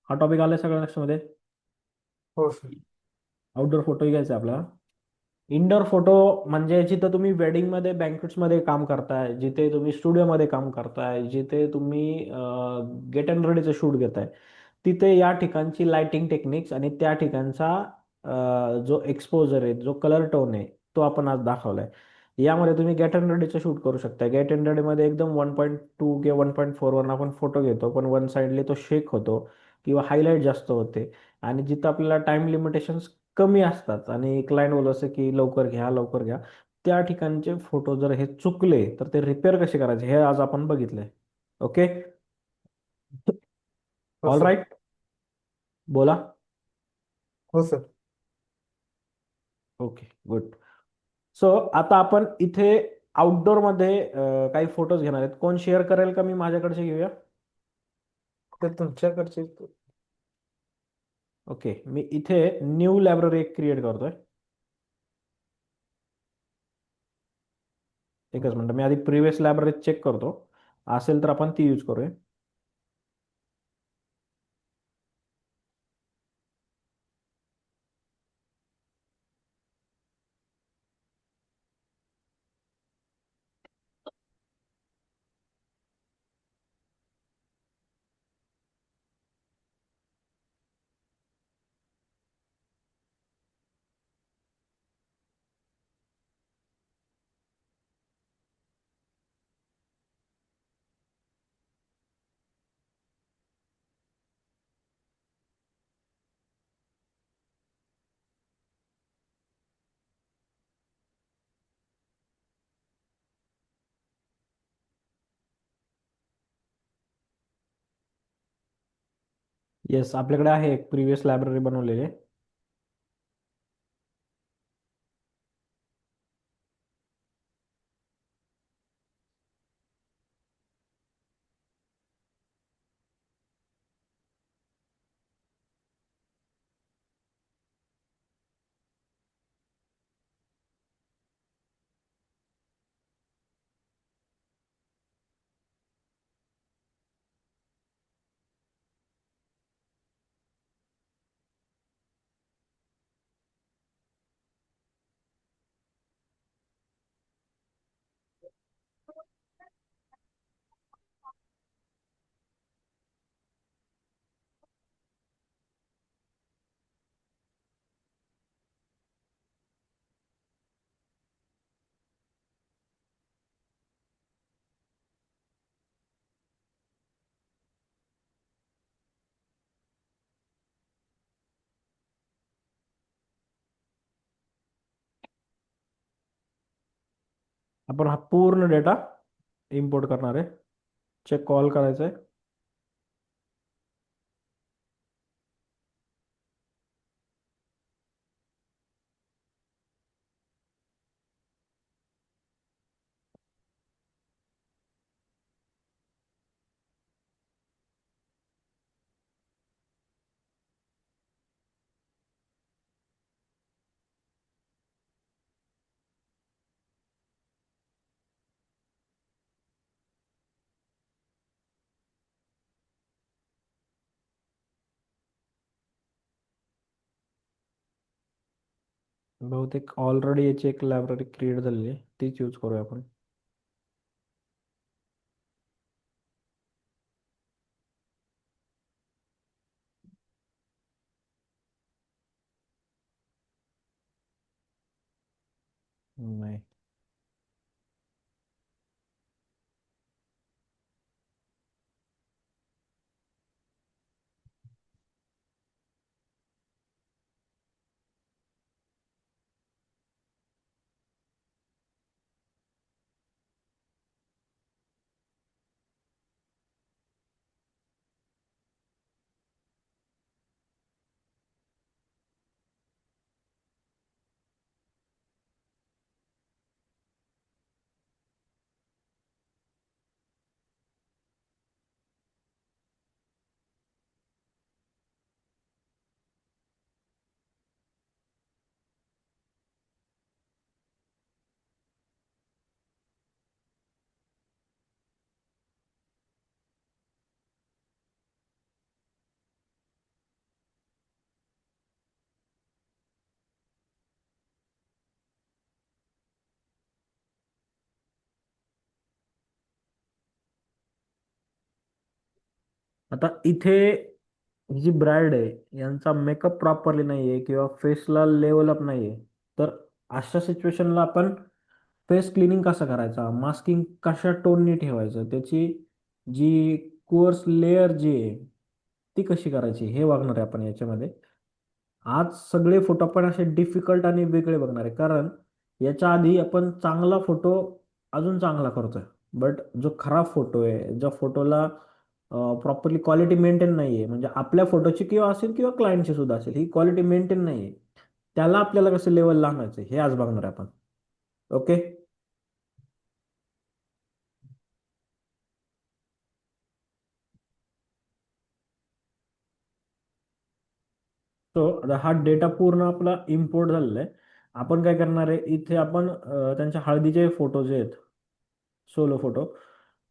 हा टॉपिक आलाय सगळ्या लक्षामध्ये? हो सर. आउटडोर फोटोही घ्यायचा आहे आपल्याला. इंडोर फोटो म्हणजे जिथं तुम्ही वेडिंगमध्ये बँकेट्समध्ये काम करताय, जिथे तुम्ही स्टुडिओमध्ये काम करताय, जिथे तुम्ही गेट अँड रेडीचं शूट घेताय, तिथे या ठिकाणची लाइटिंग टेक्निक्स आणि त्या ठिकाणचा जो एक्सपोजर आहे, जो कलर टोन आहे, तो आपण आज दाखवलाय. यामध्ये तुम्ही गेट अँड रेडीचं शूट करू शकता. गेट अँड रेडीमध्ये एकदम 1.2 किंवा 1.4 वन आपण फोटो घेतो, पण वन साईडले तो शेक होतो किंवा हायलाईट जास्त होते. आणि जिथं आपल्याला टाइम लिमिटेशन्स कमी असतात आणि क्लायंट बोलत असं की लवकर घ्या लवकर घ्या, त्या ठिकाणचे फोटो जर हे चुकले तर ते रिपेअर कसे करायचे हे आज आपण बघितलंय. ओके. हो ऑल सर. राईट. बोला. हो सर. Okay good. सो आता आपण इथे आउटडोर मध्ये काही फोटोज घेणार आहेत. कोण शेअर करेल का? मी माझ्याकडचे घेऊया. तर तुमच्याकडचे. ओके, मी इथे न्यू लायब्ररी एक क्रिएट करतोय. एकच मिनटं, मी आधी प्रिव्हियस लायब्ररी चेक करतो, असेल तर आपण ती यूज करूया. येस, आपल्याकडे आहे एक प्रिव्हियस लायब्ररी बनवलेली आहे. आपण हा पूर्ण डेटा इम्पोर्ट करणार आहे. चेक कॉल करायचं आहे. बहुतेक ऑलरेडी याची एक लायब्ररी क्रिएट झालेली आहे, तीच यूज करूया आपण. नाही. आता इथे ही जी ब्राईड आहे यांचा मेकअप प्रॉपरली नाहीये किंवा फेसला लेवल अप नाहीये, तर अशा सिच्युएशनला आपण फेस क्लिनिंग कसं करायचा, मास्किंग कशा टोननी ठेवायचं, त्याची जी कोर्स लेअर जी आहे ती कशी करायची हे बघणार आहे आपण याच्यामध्ये. आज सगळे फोटो आपण असे डिफिकल्ट आणि वेगळे बघणार आहे, कारण याच्या आधी आपण चांगला फोटो अजून चांगला करतोय. बट जो खराब फोटो आहे, ज्या फोटोला प्रॉपरली क्वालिटी मेंटेन नाही आहे, म्हणजे आपल्या फोटोची किंवा असेल किंवा क्लायंटची सुद्धा असेल, ही क्वालिटी मेंटेन नाही आहे, त्याला आपल्याला कसं लेवल लावायचं हे आज बघणार आहे आपण. ओके. सो आता हा डेटा पूर्ण आपला इम्पोर्ट झालेला आहे. आपण काय करणार आहे, इथे आपण त्यांच्या हळदीचे फोटो जे आहेत, सोलो फोटो,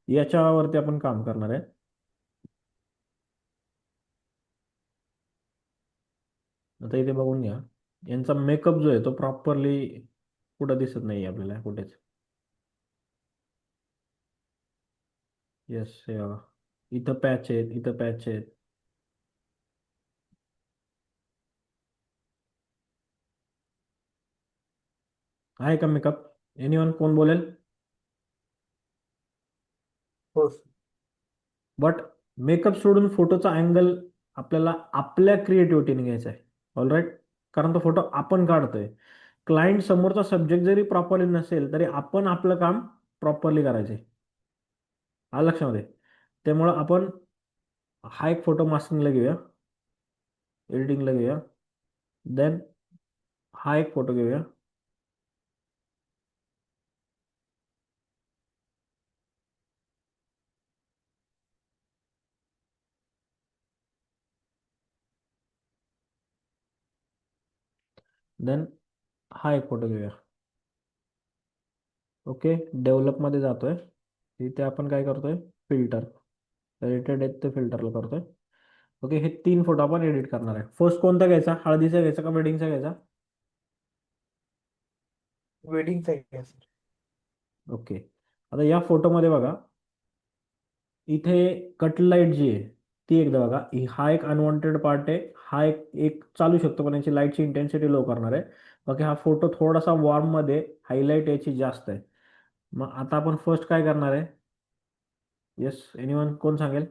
याच्यावरती आपण काम करणार आहे. आता इथे बघून घ्या, यांचा मेकअप जो आहे तो प्रॉपरली कुठं दिसत नाही आपल्याला कुठेच. येस, हे बघा, इथं पॅच आहेत, इथं पॅच आहेत. आहे का मेकअप? एनीवन कोण बोलेल? हो सर. बट मेकअप सोडून फोटोचा अँगल आपल्याला आपल्या क्रिएटिव्हिटीने घ्यायचा आहे. All right. कारण तो फोटो आपण काढतोय. क्लायंट समोरचा सब्जेक्ट जरी प्रॉपरली नसेल तरी आपण आपलं काम प्रॉपरली करायचे. आलं लक्षामध्ये? त्यामुळं आपण हा एक फोटो मास्किंगला घेऊया, एडिटिंगला घेऊया. देन हा एक फोटो घेऊया. देन हा एक फोटो घेऊया. ओके. डेव्हलपमध्ये जातोय. इथे आपण काय करतोय, फिल्टर, एडिटेड आहेत ते फिल्टरला करतोय. ओके. हे 3 फोटो आपण एडिट करणार आहे. फर्स्ट कोणता घ्यायचा, हळदीचा घ्यायचा का वेडिंगचा घ्यायचा? वेडिंगचा घ्या सर. ओके. आता या फोटोमध्ये बघा, इथे कट लाईट जी आहे ती एकदा बघा. हा एक अनवॉन्टेड पार्ट आहे, हा एक एक चालू शकतो पण याची लाईटची इंटेन्सिटी लो करणार आहे. ओके. हा फोटो थोडासा वॉर्म मध्ये, हायलाईट याची जास्त आहे. मग आता आपण फर्स्ट काय करणार आहे? येस, एनीवन कोण सांगेल?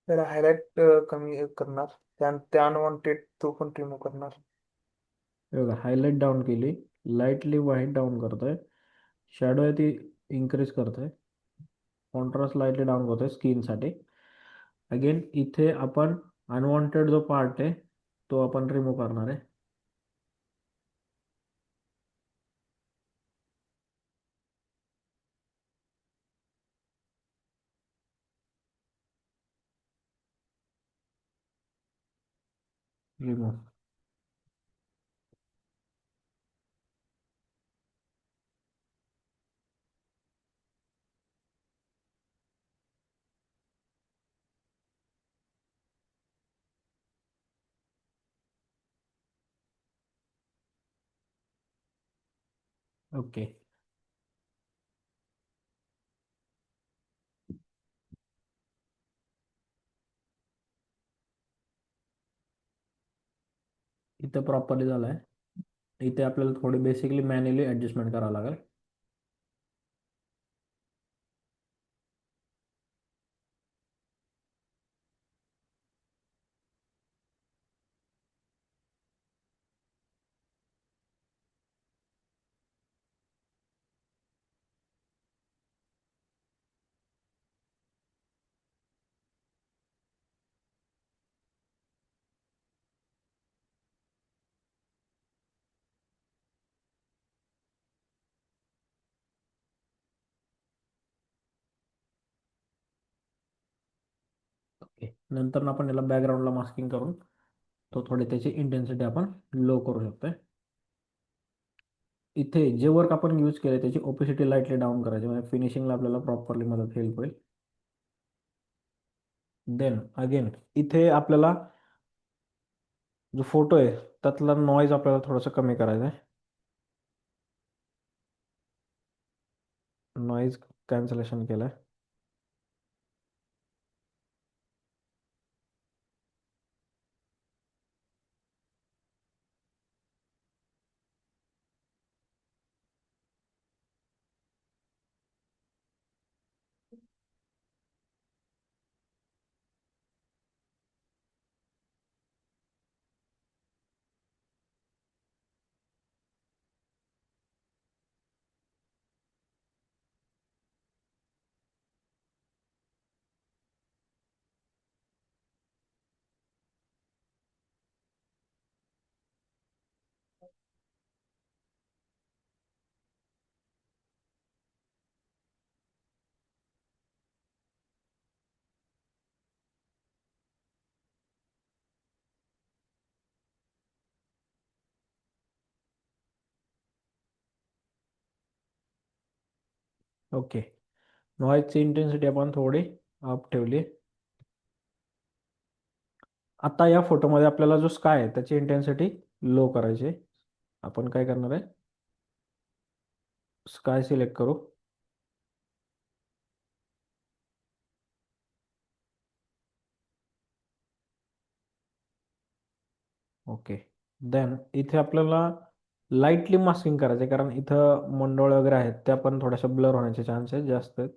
त्याला हायलाइट कमी करणार, त्या अनवॉन्टेड तो पण रिमूव्ह करणार. हे बघा, हायलाईट डाऊन केली, लाईटली व्हाईट डाऊन करतोय, शॅडो आहे ती इन्क्रीज करतोय, कॉन्ट्रास्ट लाईटली डाऊन करतोय स्किनसाठी. अगेन इथे आपण अनवॉन्टेड जो पार्ट आहे तो आपण रिमूव्ह करणार आहे. रिमूव्ह. ओके. इथं प्रॉपरली झालं आहे. इथे आपल्याला थोडी बेसिकली मॅन्युअली ॲडजस्टमेंट करावं लागेल. ओके. नंतर आपण याला बॅकग्राऊंडला मास्किंग करून तो थोडी त्याची इंटेन्सिटी आपण लो करू शकतोय. इथे जे वर्क आपण यूज केलं त्याची ओपेसिटी लाईटली डाऊन करायची, म्हणजे फिनिशिंगला आपल्याला प्रॉपरली मदत हेल्प होईल. देन अगेन इथे आपल्याला जो फोटो आहे त्यातला नॉईज आपल्याला थोडंसं कमी करायचा आहे. नॉईज कॅन्सलेशन केलं आहे. ओके, नॉईजची इंटेन्सिटी आपण थोडी अप ठेवली. आता या फोटोमध्ये आपल्याला जो स्काय आहे त्याची इंटेन्सिटी लो करायची आहे. आपण काय करणार आहे, स्काय सिलेक्ट करू. ओके, देन इथे आपल्याला लाईटली मास्किंग करायचं आहे, कारण इथं मंडोळ वगैरे आहेत त्या पण थोड्याशा ब्लर होण्याचे चान्सेस जास्त आहेत.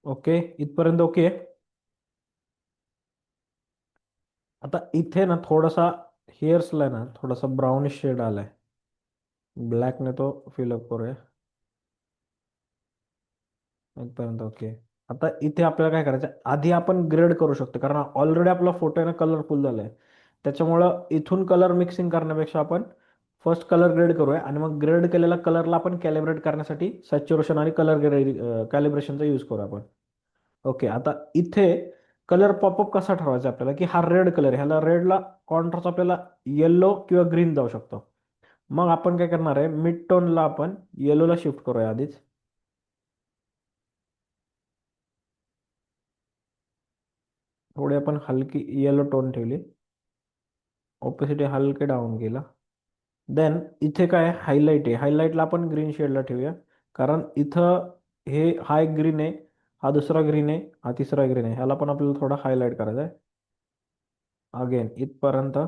ओके, इथपर्यंत ओके. आता इथे ना थोडासा हेअर्सला ना थोडासा ब्राउनिश शेड आलाय, ब्लॅकने तो फिलअप करूया. इथपर्यंत ओके. आता इथे आपल्याला काय करायचं, आधी आपण ग्रेड करू शकतो कारण ऑलरेडी आपला फोटो आहे ना कलरफुल झालाय. त्याच्यामुळं इथून कलर मिक्सिंग करण्यापेक्षा आपण फर्स्ट कलर ग्रेड करूया आणि मग ग्रेड केलेल्या कलरला आपण कॅलिब्रेट करण्यासाठी सॅच्युरेशन आणि कलर ग्रेड कॅलिब्रेशनचा यूज करू आपण. ओके, आता इथे कलर पॉपअप कसा ठरवायचा आपल्याला, की हा रेड कलर, ह्याला रेडला कॉन्ट्रास्ट आपल्याला येलो किंवा ग्रीन जाऊ शकतो. मग आपण काय करणार आहे, मिड टोनला आपण येलोला शिफ्ट करूया आधीच. थोडी आपण हलकी येलो टोन ठेवली, ओपेसिटी हलके डाऊन केला. देन इथे काय हायलाईट आहे, हायलाईटला आपण ग्रीन शेडला ठेवूया, कारण इथं हा एक ग्रीन आहे, हा दुसरा ग्रीन आहे, हा तिसरा ग्रीन आहे, ह्याला पण आपल्याला थोडा हायलाईट करायचा आहे. अगेन इथपर्यंत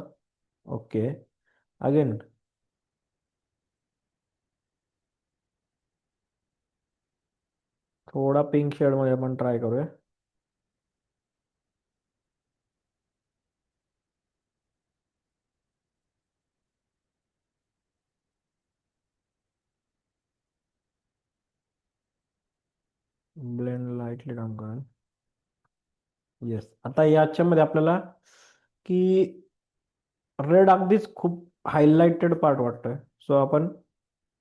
ओके. अगेन थोडा पिंक शेडमध्ये आपण ट्राय करूया. ब्लेंड लाईटली डाऊन करा. येस, आता याच्यामध्ये आपल्याला की रेड अगदीच खूप हायलाइटेड पार्ट वाटतोय, सो आपण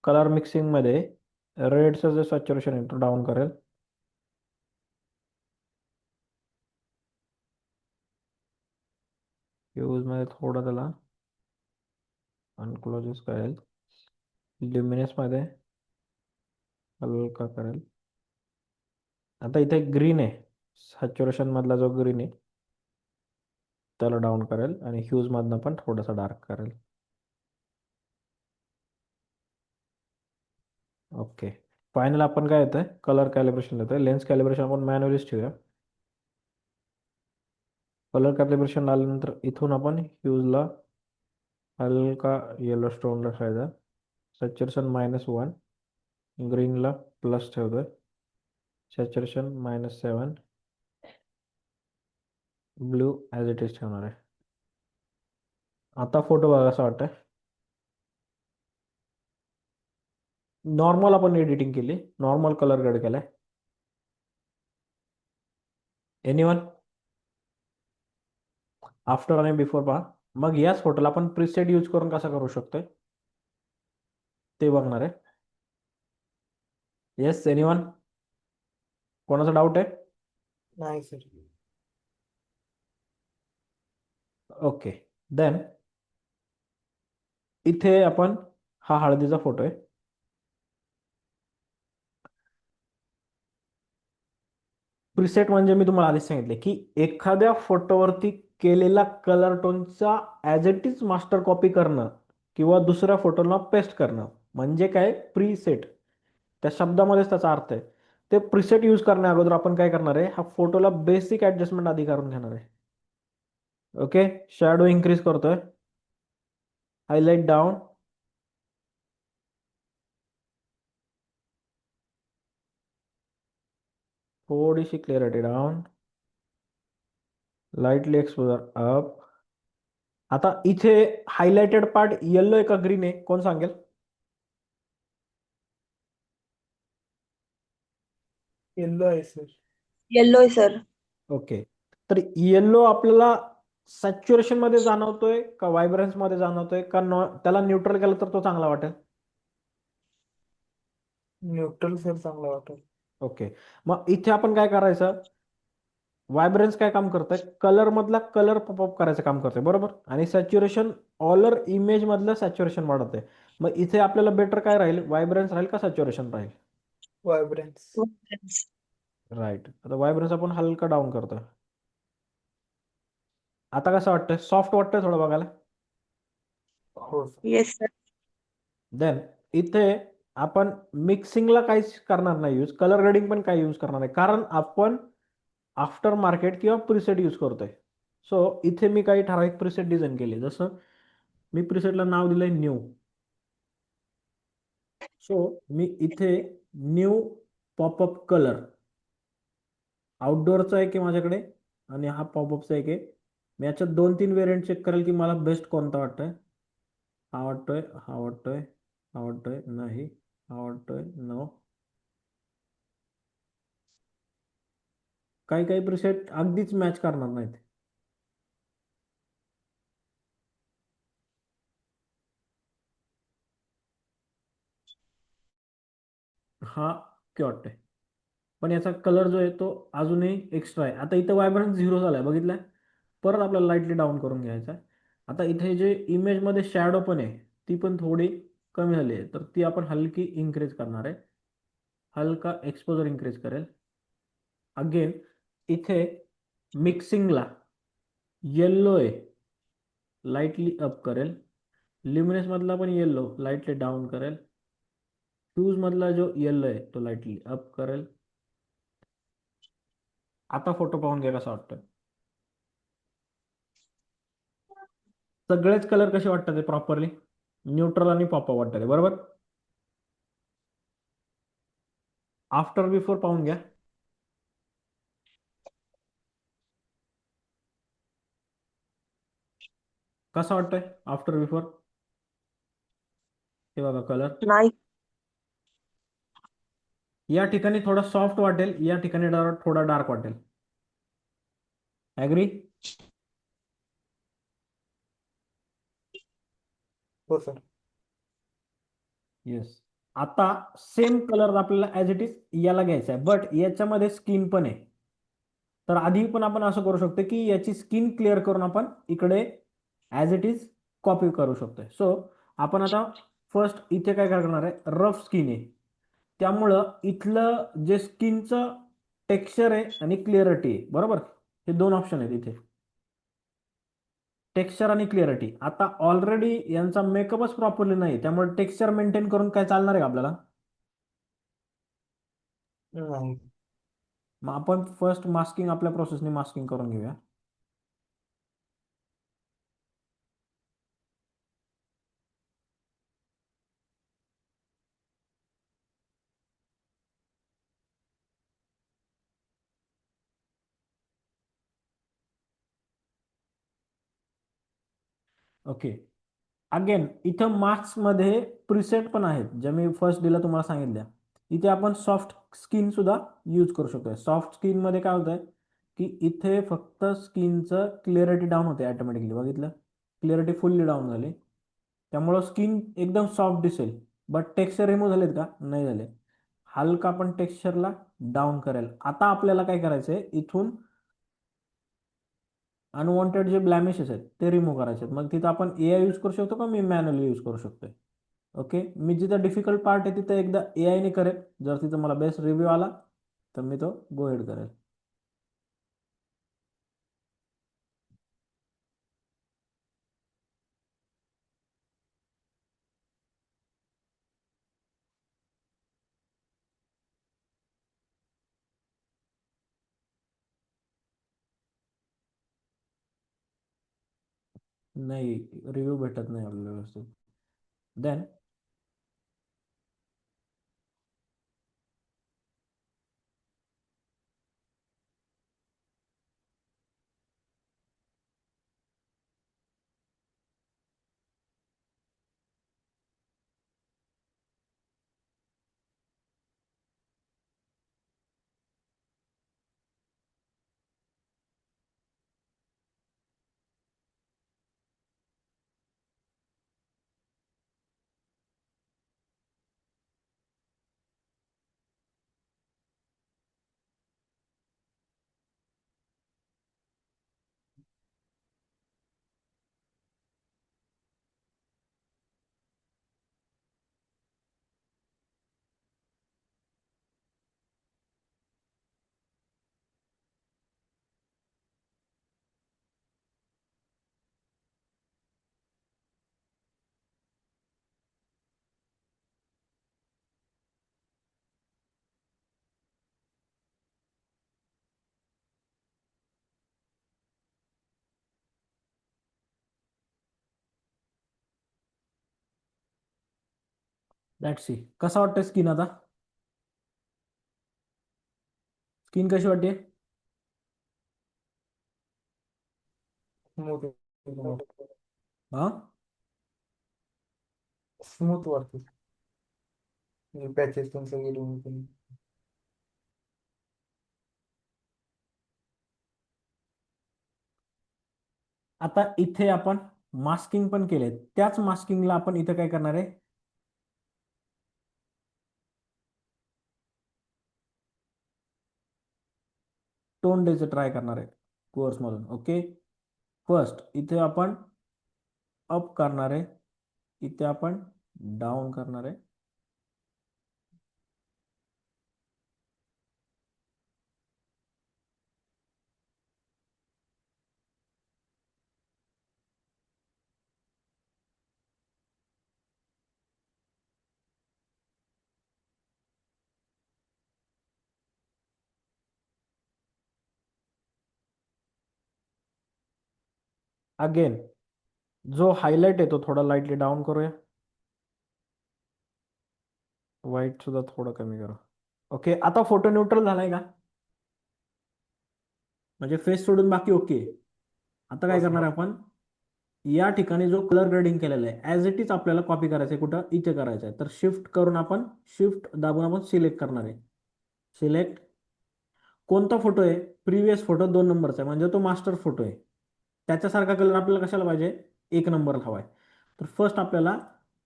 कलर मिक्सिंग मध्ये रेडचं जे सॅच्युरेशन आहे तो डाऊन करेल. ह्यूज मध्ये थोडं त्याला अनक्लोजेस करेल. ल्युमिनस मध्ये हलका करेल. आता इथे ग्रीन आहे, सॅच्युरेशन मधला जो ग्रीन आहे त्याला डाऊन करेल आणि ह्यूज मधनं पण थोडासा डार्क करेल. ओके, फायनल आपण काय येतंय, कलर कॅलिब्रेशन येतंय. लेन्स कॅलिब्रेशन आपण मॅन्युअलीच ठेवूया. कलर कॅलिब्रेशन आल्यानंतर इथून आपण ह्यूजला हलका येलो स्टोन ठेवायचा. सॅच्युरेशन -1, ग्रीनला प्लस ठेवतोय, saturation -7, blue as it is ठेवणार आहे. आता फोटो बघा कसा वाटतंय. नॉर्मल आपण एडिटिंग केली, नॉर्मल कलर ग्रेड केलाय. एनीवन आफ्टर आणि बिफोर पहा. मग याच फोटोला आपण प्रीसेट यूज करून कसा करू शकतोय ते बघणार आहे. येस, एनीवन, कोणाचा डाऊट आहे? नाही सर. ओके, देन इथे आपण हा हळदीचा फोटो आहे. प्रिसेट म्हणजे मी तुम्हाला आधीच सांगितले की एखाद्या फोटोवरती केलेला कलर टोनचा as it is master copy करणं किंवा दुसऱ्या फोटोला पेस्ट करणं म्हणजे काय, प्रीसेट. त्या शब्दामध्येच त्याचा अर्थ आहे. ते प्रिसेट यूज करण्या अगोदर आपण काय करणार आहे, हा फोटोला बेसिक ऍडजस्टमेंट आधी करून घेणार आहे. ओके, शॅडो इन्क्रीज करतोय, हायलाइट डाऊन, थोडीशी clarity down, lightly exposure up. आता इथे हायलाइटेड पार्ट येलो आहे का ग्रीन आहे, कोण सांगेल? येल्लो आहे सर. येलो आहे सर. ओके. तर येलो आपल्याला सॅच्युरेशन मध्ये जाणवतोय का व्हायब्रन्स मध्ये जाणवतोय का त्याला न्यूट्रल केलं तर तो चांगला वाटेल? न्यूट्रल सर चांगला वाटेल. ओके. मग इथे आपण काय करायचं, व्हायब्रन्स काय काम करतंय, कलर मधला कलर पॉपअप करायचं काम करतंय बरोबर, आणि सॅच्युरेशन ऑलर इमेज मधलं सॅच्युरेशन वाढवतंय. मग इथे आपल्याला बेटर काय राहील, व्हायब्रन्स राहील का सॅच्युरेशन राहील? व्हायब्रन्स. राईट. आता व्हायब्रन्स आपण हलका डाऊन करतोय. आता कसं वाटतंय, सॉफ्ट वाटतंय थोडं बघायला. हो सर. Yes sir. देन इथे आपण मिक्सिंगला काहीच करणार नाही यूज, कलर ग्रेडिंग पण काही यूज करणार नाही, कारण आपण आफ्टर मार्केट किंवा प्रिसेट यूज करतोय. सो इथे मी काही ठराविक प्रिसेट डिझाईन केले, जसं मी प्रिसेटला नाव दिलंय न्यू. सो मी इथे न्यू पॉपअप कलर आउटडोअरचा आहे की माझ्याकडे, आणि हा पॉपअपचा एक आहे. मी याच्यात 2-3 वेरियंट चेक करेल की मला बेस्ट कोणता वाटतोय. हा वाटतोय, हा वाटतोय, हा वाटतोय, नाही, हा वाटतोय, नो. काही काही प्रिसेट अगदीच मॅच करणार नाहीत. हा ओके वाटतोय, पण याचा कलर जो आहे तो अजूनही एक्स्ट्रा आहे. आता इथं व्हायब्रन्स 0 झालाय बघितलं. परत आपल्याला लाईटली डाऊन करून घ्यायचा आहे. आता इथे जे इमेजमध्ये शॅडो पण आहे ती पण थोडी कमी झाली आहे, तर ती आपण हलकी इन्क्रीज करणार आहे. हलका एक्सपोजर इन्क्रीज करेल. अगेन इथे मिक्सिंगला येल्लो आहे, लाईटली अप करेल. ल्युमिनस मधला पण येल्लो लाईटली डाऊन करेल. फ्यूज मधला जो येल्लो आहे तो लाईटली अप करेल. आता फोटो पाहून घ्या कसा वाटतोय. सगळेच कलर कसे वाटतात ते प्रॉपरली न्यूट्रल आणि पॉपअप वाटतात बरोबर. आफ्टर बिफोर पाहून घ्या. कसा वाटतोय आफ्टर बिफोर? हे बघा कलर नाही. या ठिकाणी थोडा सॉफ्ट वाटेल, या ठिकाणी थोडा डार्क वाटेल. ऍग्री? हो सर. येस. आता सेम कलर आपल्याला ऍज इट इज याला घ्यायचा आहे, बट याच्यामध्ये स्किन पण आहे. तर आधी पण आपण असं करू शकतो की याची स्किन क्लिअर करून आपण इकडे ऍज इट इज कॉपी करू शकतोय. सो आपण आता फर्स्ट इथे काय करणार आहे, रफ स्किन आहे त्यामुळं इथलं जे स्किनचं टेक्स्चर आहे आणि क्लिअरिटी आहे बरोबर, हे 2 ऑप्शन आहेत इथे, टेक्स्चर आणि क्लिअरिटी. आता ऑलरेडी यांचा मेकअपच प्रॉपरली नाही, त्यामुळे टेक्स्चर मेंटेन करून काय चालणार आहे का आपल्याला? नाही. मग आपण फर्स्ट मास्किंग आपल्या प्रोसेसने मास्किंग करून घेऊया. ओके. अगेन इथं मार्क्स मध्ये प्रिसेट पण आहेत, ज्या मी फर्स्ट डीला तुम्हाला सांगितल्या. इथे आपण सॉफ्ट स्किन सुद्धा यूज करू शकतोय. सॉफ्ट स्किन मध्ये काय होतंय की इथे फक्त स्किनचं क्लिअरिटी डाऊन होते ऑटोमॅटिकली, बघितलं, क्लिअरिटी फुल्ली डाऊन झाली, त्यामुळं स्किन एकदम सॉफ्ट दिसेल. बट टेक्स्चर रिमूव्ह झालेत का? नाही झाले. हलका आपण टेक्स्चरला डाऊन करेल. आता आपल्याला काय करायचंय, इथून अनवॉन्टेड जे ब्लॅमिशेस आहेत ते रिमूव्ह करायचे आहेत. मग तिथं आपण एआय यूज करू शकतो का मी मॅन्युअली यूज करू शकतोय? ओके. मी जिथं डिफिकल्ट पार्ट आहे तिथं एकदा एआयने करेल, जर तिथं मला बेस्ट रिव्ह्यू आला तर मी तो गो हेड करेल. नाही, रिव्ह्यू भेटत नाही आपल्याला व्यवस्थित. देन दॅट सी कसा वाटतंय स्किन आता? स्किन कशी वाटते? स्मूथ हा, स्मूथ वाटते. पॅचेस तुमचं गेलो. आता इथे आपण मास्किंग पण केले, त्याच मास्किंगला आपण इथे काय करणार आहे, टोन द्यायचं ट्राय करणार आहे कोर्स मधून. ओके, फर्स्ट इथे आपण अप करणार आहे, इथे आपण डाऊन करणार आहे. अगेन जो हायलाइट आहे तो थोडा लाईटली डाऊन करूया, व्हाईट सुद्धा थोडं कमी करू. ओके, आता फोटो न्यूट्रल झालाय का? म्हणजे फेस सोडून बाकी ओके. आता काय करणार आहे आपण, या ठिकाणी जो कलर ग्रेडिंग केलेला आहे ॲज इट इज आपल्याला कॉपी करायचं आहे, कुठं इथे करायचं आहे. तर शिफ्ट करून आपण शिफ्ट दाबून आपण सिलेक्ट करणार आहे. सिलेक्ट कोणता फोटो आहे, प्रिव्हियस फोटो 2 नंबरचा आहे म्हणजे तो मास्टर फोटो आहे. त्याच्यासारखा कलर आपल्याला कशाला पाहिजे, 1 नंबर हवा आहे. तर फर्स्ट आपल्याला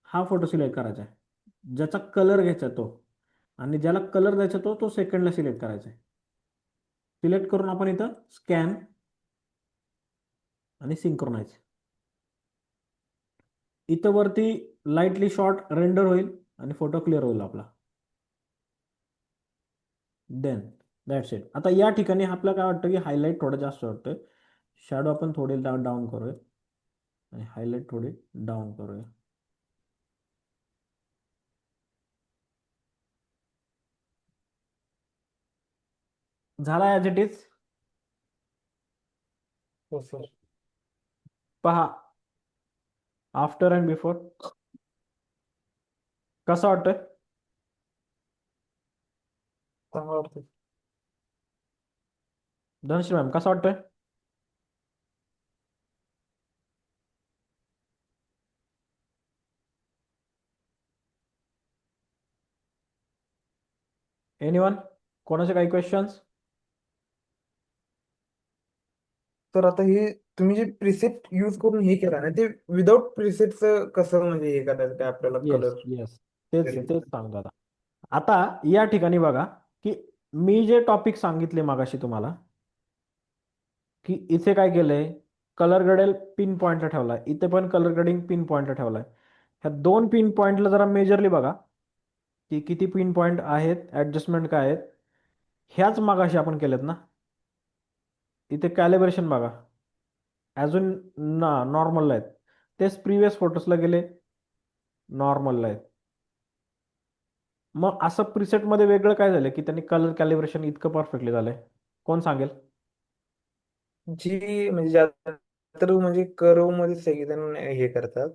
हा फोटो सिलेक्ट करायचा आहे, ज्याचा कलर घ्यायचा आहे तो, आणि ज्याला कलर द्यायचा तो सेकंडला सिलेक्ट करायचा आहे. सिलेक्ट करून आपण इथं स्कॅन आणि सिंक्रोनाइज, इथं वरती लाईटली शॉर्ट रेंडर होईल आणि फोटो क्लिअर होईल आपला. Then that's it. आता या ठिकाणी आपल्याला काय वाटतं की हायलाईट थोडं जास्त वाटतंय, शॅडो आपण थोडे डाऊन करूया आणि हायलाईट थोडी डाऊन करूया. झाला ॲज इट इज. हो सर. पहा आफ्टर अँड बिफोर कसं वाटतंय? चांगलं वाटतं. धनश्री मॅम कसं वाटतंय? एनीवन, कोणाचे काही क्वेश्चन्स? तर आता हे तुम्ही जे प्रिसेट यूज करून हे केला ना, ते विदाउट प्रिसेटचं कसं म्हणजे हे करायचं काय आपल्याला येस कलर? येस, तेच तेच सांगतो आता. आता या ठिकाणी बघा की मी जे टॉपिक सांगितले मागाशी तुम्हाला, की इथे काय केलंय, कलर ग्रेडेल पिन पॉईंटला ठेवलाय, इथे पण कलर ग्रेडिंग पिन पॉईंटला ठेवलाय. ह्या 2 पिन पॉईंटला जरा मेजरली बघा की किती पिन पॉईंट आहेत, ऍडजस्टमेंट काय आहेत. ह्याच मागाशी आपण केलेत ना. इथे कॅलिब्रेशन बघा, अजून नॉर्मलला आहेत, तेच प्रिव्हियस फोटोजला गेले नॉर्मलला आहेत. मग असं प्रिसेटमध्ये वेगळं काय झालं की त्यांनी कलर कॅलिब्रेशन इतकं परफेक्टली झालंय, कोण सांगेल? जी म्हणजे तर म्हणजे कर्व मध्ये सगळेजण हे करतात.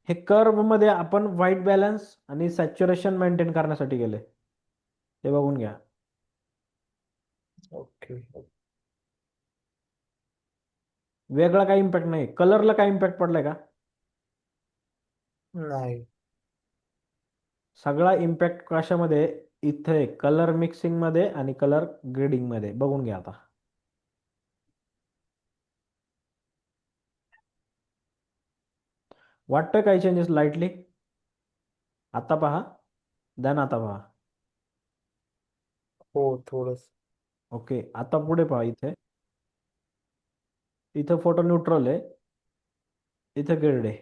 हे कर्व मध्ये आपण व्हाईट बॅलन्स आणि सॅच्युरेशन मेंटेन करण्यासाठी गेले, ते बघून घ्या. ओके. वेगळा काही इम्पॅक्ट नाही, कलरला काय इम्पॅक्ट पडलाय का? नाही. सगळा इम्पॅक्ट कशामध्ये, इथे कलर मिक्सिंग मध्ये आणि कलर ग्रेडिंग मध्ये. बघून घ्या आता. वाटतं काही चेंजेस लाईटली? आता पहा, देन आता पहा. हो थोडस. ओके, आता पुढे पहा. इथे इथं फोटो न्यूट्रल आहे, इथे ग्रेड आहे.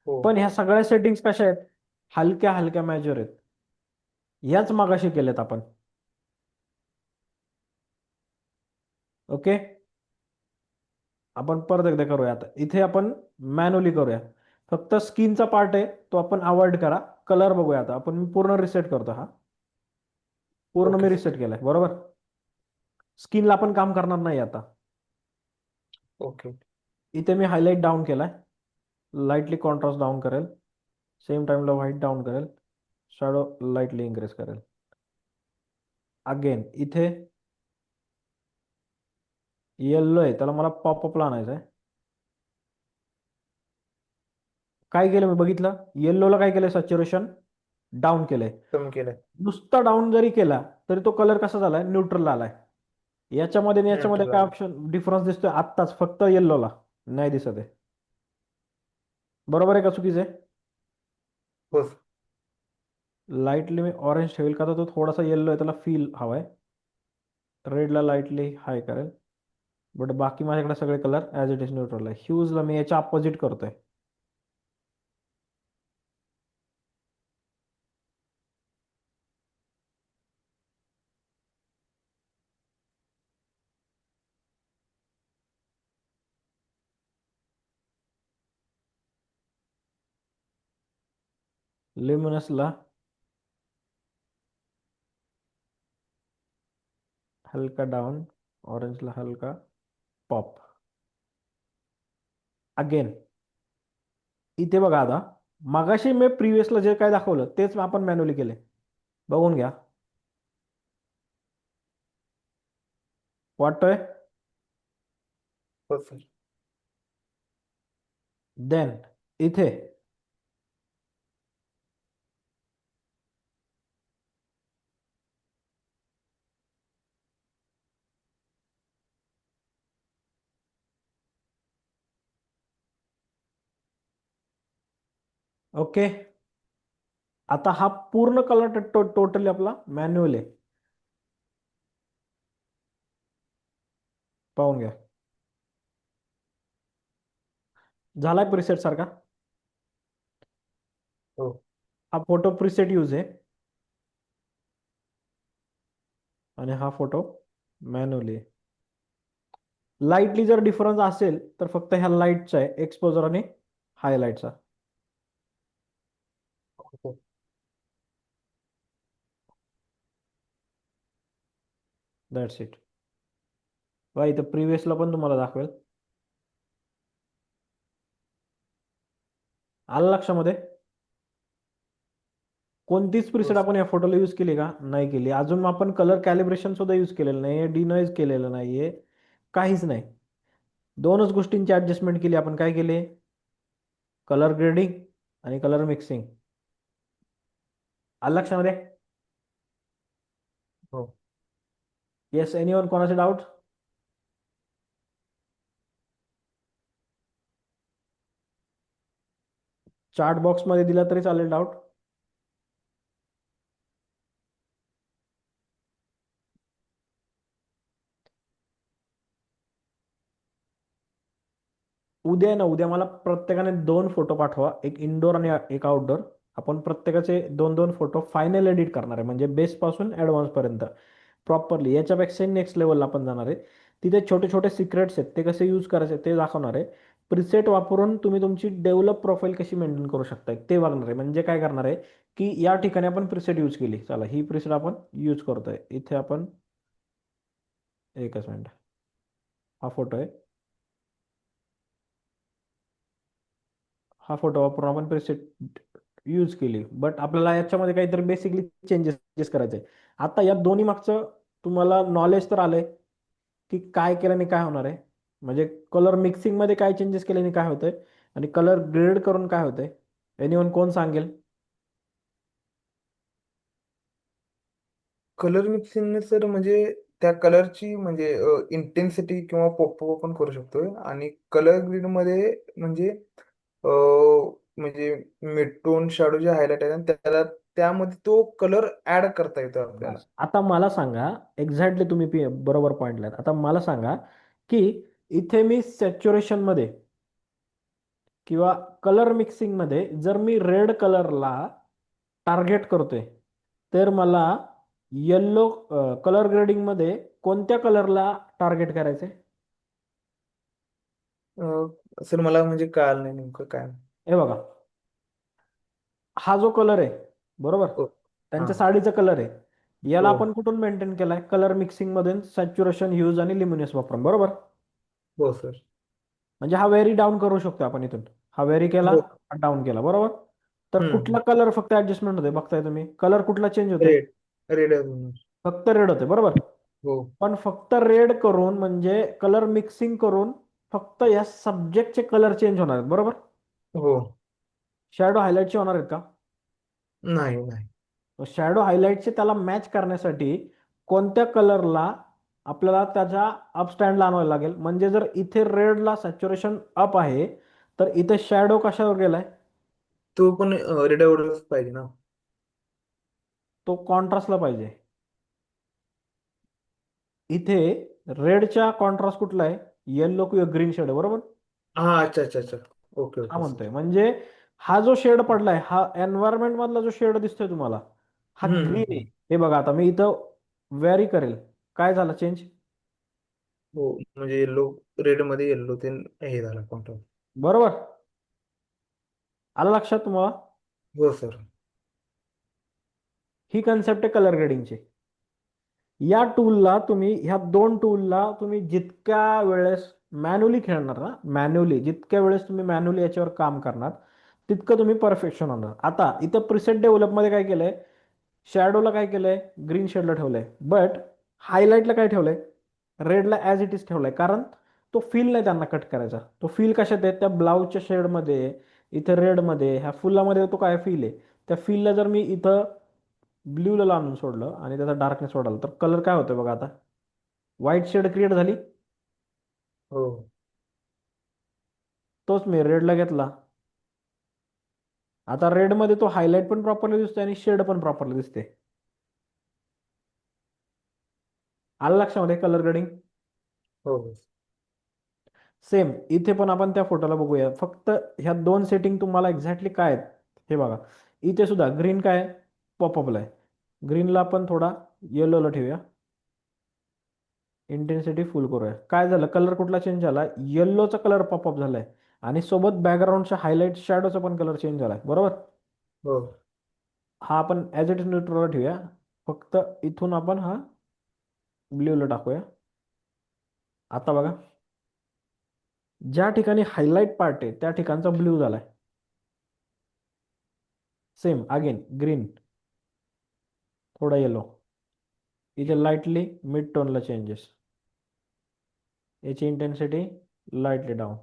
हो. पण ह्या सगळ्या सेटिंग्स कशा आहेत, हलक्या हलक्या मेजर आहेत. याच मागाशी केल्यात आपण. ओके, आपण परत एकदा करूया. आता इथे आपण मॅन्युअली करूया, फक्त स्किनचा पार्ट आहे तो आपण अवॉइड करा. कलर बघूया आता आपण. मी पूर्ण रिसेट करतो, हा पूर्ण ओके मी सर. रिसेट केलाय बरोबर. स्किनला आपण काम करणार नाही आता. ओके. इथे मी हायलाइट डाऊन केलाय, लाईटली कॉन्ट्रास्ट डाऊन करेल, सेम टाइमला व्हाईट डाऊन करेल, शॅडो लाईटली इन्क्रीज करेल. अगेन इथे येल्लो आहे, त्याला मला पॉपअपला आणायचं आहे. काय केलं मी बघितलं, येल्लोला काय केलंय, सॅच्युरेशन डाऊन केलंय. कमी केलंय. नुसता डाऊन जरी केला तरी तो कलर कसा झालाय, न्यूट्रलला आलाय. याच्यामध्ये आणि याच्यामध्ये न्यूट्रल काय आलं. ऑप्शन डिफरन्स दिसतोय आत्ताच, फक्त येल्लोला नाही दिसत आहे. बरोबर आहे का चुकीचं आहे? हो सर. लाईटली मी ऑरेंज ठेवेल का तर तो थोडासा येल्लो आहे, त्याला फील हवाय. रेडला लाईटली हाय करेल, बट बाकी माझ्याकडे सगळे colour as it is neutral आहे. ह्यूजला मी याच्या अपोजिट करतोय. लेमनसला हलका डाऊन, ऑरेंजला हलका पॉप. अगेन इथे बघा, आता मगाशी मी प्रिव्हियसला जे काय दाखवलं तेच आपण मॅन्युअली केले, बघून घ्या. वाटतोय? हो सर. देन इथे ओके, आता हा पूर्ण कलर टोटली आपला मॅन्युअल आहे, पाहून घ्या. झालाय प्रिसेट सारखा. हो. हा फोटो प्रिसेट यूज आहे आणि हा फोटो मॅन्युअली आहे. लाईटली जर डिफरन्स असेल तर फक्त ह्या लाईटचा आहे, एक्सपोजर आणि हायलाईटचा. हो. That's it. बघा इथं प्रिव्हियसला पण तुम्हाला दाखवेल. आलं लक्षामध्ये? कोणतीच हो प्रिसेट सर. आपण या फोटोला यूज केली का? नाही केली. अजून आपण कलर कॅलिब्रेशन सुद्धा यूज केलेलं नाहीये, डिनॉइज केलेलं नाहीये, काहीच नाही. दोनच गोष्टींची ऍडजस्टमेंट केली आपण. काय केले? कलर ग्रेडिंग आणि कलर मिक्सिंग. आलं लक्षामध्ये? हो. येस, एनीवन, कोणाचे डाऊट? चार्ट बॉक्स मध्ये दिला तरी चालेल डाऊट. उद्या आहे ना, उद्या मला प्रत्येकाने 2 फोटो पाठवा, एक इनडोर आणि एक आउटडोर. आपण प्रत्येकाचे 2-2 फोटो फायनल एडिट करणार आहे, म्हणजे बेस पासून ऍडव्हान्स पर्यंत प्रॉपरली. याच्यापेक्षा नेक्स्ट लेवलला आपण जाणार आहे. तिथे छोटे छोटे सिक्रेट्स आहेत, ते कसे यूज करायचे ते दाखवणार आहे. प्रिसेट वापरून तुम्ही तुमची डेव्हलप प्रोफाईल कशी मेंटेन करू शकता ते बघणार आहे. म्हणजे काय करणार आहे की या ठिकाणी आपण प्रिसेट यूज केली, चला ही प्रिसेट आपण यूज करतोय. इथे आपण एकच मिनिट, हा फोटो आहे, हा फोटो वापरून आपण प्रिसेट यूज केली, बट आपल्याला याच्यामध्ये काहीतरी बेसिकली चेंजेस करायचे. आता या दोन्ही मागचं तुम्हाला नॉलेज तर आलंय की काय केल्याने काय होणार आहे. म्हणजे कलर मिक्सिंग मध्ये काय चेंजेस केल्याने काय होतंय आणि कलर ग्रेड करून काय होतंय. एनीवन कोण सांगेल? कलर मिक्सिंगने सर म्हणजे त्या कलरची म्हणजे इंटेन्सिटी किंवा पॉपअप आपण करू शकतोय. आणि कलर ग्रेड मध्ये म्हणजे अ, म्हणजे मिड टोन शॅडो जे हायलाइट आहे ना, त्याला त्यामध्ये तो कलर ऍड करता येतो आपल्याला. बस आता मला सांगा, एक्झॅक्टली तुम्ही बरोबर पॉईंटला. आता मला सांगा की इथे मी सॅच्युरेशन मध्ये किंवा कलर मिक्सिंग मध्ये जर मी रेड कलरला टार्गेट करतोय, तर मला येल्लो कलर ग्रेडिंग मध्ये कोणत्या कलरला टार्गेट करायचंय? सर मला म्हणजे कळालं नाही नेमकं काय. हे बघा, हा जो कलर आहे बरोबर, हो. हा. त्यांच्या साडीचा कलर आहे, याला हो. आपण कुठून मेंटेन केलाय? कलर मिक्सिंग मधून सॅच्युरेशन, ह्यूज आणि लिमिनियस वापरून, बरोबर. हो सर. म्हणजे हा व्हेरी डाऊन करू शकतो आपण इथून. हा व्हेरी केला, हो. हा डाऊन केला, बरोबर. तर कुठला हम्म. कलर फक्त ऍडजस्टमेंट होते बघताय तुम्ही, कलर कुठला चेंज होते? रेड. रेड होणार. फक्त रेड होते, बरोबर. हो. पण फक्त रेड करून म्हणजे कलर मिक्सिंग करून फक्त या सब्जेक्टचे कलर चेंज होणार आहेत, बरोबर. हो. शॅडो हायलाइटचे होणार आहेत का? नाही नाही. शॅडो हायलाइटचे त्याला मॅच करण्यासाठी कोणत्या कलरला आपल्याला त्याच्या अपस्टँडला आणावं लागेल? म्हणजे जर इथे रेडला सॅच्युरेशन अप आहे, तर इथे शॅडो कशावर गेलाय? तो पण रेड एवढंच पाहिजे ना. तो कॉन्ट्रास्टला पाहिजे. इथे रेडच्या कॉन्ट्रास्ट कुठला आहे? येल्लो किंवा ग्रीन शेड आहे, बरोबर. हा, अच्छा अच्छा अच्छा. ओके हा ओके सर. म्हणतोय म्हणजे हा जो शेड पडलाय, हा एन्व्हायरमेंट मधला जो शेड दिसतोय तुम्हाला, हा ग्रीन आहे. हम्म. हे बघा, आता मी इथं व्हॅरी करेल, काय झालं चेंज? हो, म्हणजे येल्लो, रेड मध्ये येल्लो ते हे झालं कॉन्ट्रास्ट. बरोबर. आलं लक्षात तुम्हाला? हो सर. ही कन्सेप्ट आहे कलर ग्रेडिंगची. या टूलला तुम्ही, ह्या दोन टूलला तुम्ही जितक्या वेळेस मॅन्युअली खेळणार ना, मॅन्युअली जितक्या वेळेस तुम्ही मॅन्युअली याच्यावर काम करणार, तितकं तुम्ही परफेक्शन होणार. आता इथं प्रिसेट डेव्हलपमध्ये काय केलंय, शॅडोला काय केलंय, ग्रीन शेडला ठेवलंय, बट हायलाइटला काय ठेवलंय, रेडला ॲज इट इज ठेवलंय. कारण तो फील नाही त्यांना कट करायचा. तो फील कशात आहे? त्या ब्लाऊजच्या शेडमध्ये, इथे रेडमध्ये, ह्या फुलामध्ये तो काय फील आहे. त्या फीलला जर मी इथं ब्ल्यूला आणून सोडलं आणि त्याचा डार्कनेस वाढवला, तर कलर काय होतोय बघा. आता व्हाईट शेड क्रिएट झाली. हो. तोच मी रेडला घेतला, आता रेडमध्ये तो हायलाइट पण प्रॉपरली दिसतोय आणि शेड पण प्रॉपरली दिसते. आलं लक्षामध्ये कलर ग्रेडिंग? हो हो. सेम इथे पण आपण त्या फोटोला बघूया. फक्त ह्या दोन सेटिंग तुम्हाला एक्झॅक्टली काय आहेत हे बघा. इथे सुद्धा ग्रीन काय पॉपअपला आहे, ग्रीनला आपण थोडा येलोला ठेवूया, इंटेन्सिटी फुल करूया. काय झालं, कलर कुठला चेंज झाला? येल्लोचा कलर पॉपअप झालाय आणि सोबत बॅकग्राऊंडच्या हायलाइट शॅडोचा पण कलर चेंज झालाय, बरोबर. हो. हा आपण ॲज इट इज न्यूट्रलला ठेवूया. फक्त इथून आपण हा ब्ल्यूला टाकूया. आता बघा, ज्या ठिकाणी हायलाइट पार्ट आहे त्या ठिकाणचा ब्ल्यू झालाय. सेम अगेन ग्रीन, थोडा येलो, इथे लाईटली मिड टोनला चेंजेस, याची इंटेन्सिटी लाईटली डाऊन.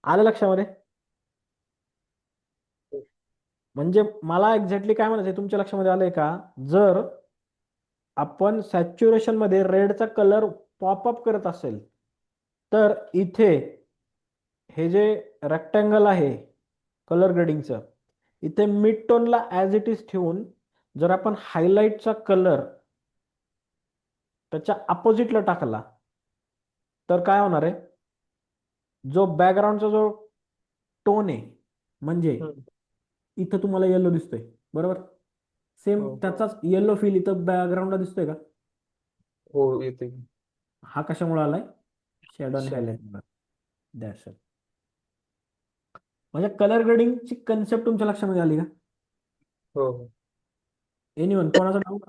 आलं लक्षामध्ये? म्हणजे मला एक्झॅक्टली काय म्हणायचं तुमच्या लक्षामध्ये आलंय का? जर आपण सॅच्युरेशन मध्ये रेडचा कलर पॉपअप करत असेल, तर इथे हे जे रेक्टँगल आहे कलर ग्रेडिंगचं, इथे मिड टोनला ॲज इट इज ठेवून जर आपण हायलाइटचा कलर त्याच्या अपोजिटला टाकला, तर काय होणार आहे? जो बॅकग्राऊंडचा जो टोन आहे, म्हणजे हम्म. इथं तुम्हाला येलो दिसतोय, बरोबर. सेम हो त्याचाच येलो फील इथं बॅकग्राऊंडला दिसतोय का? हो, येते. हा कशामुळे आलाय? शॅडो आणि शॅडो. हायलाइट. That's it. म्हणजे कलर ग्रेडिंगची कन्सेप्ट तुमच्या लक्षामध्ये आली का? हो हो. एनिवन कोणाचा डाऊट?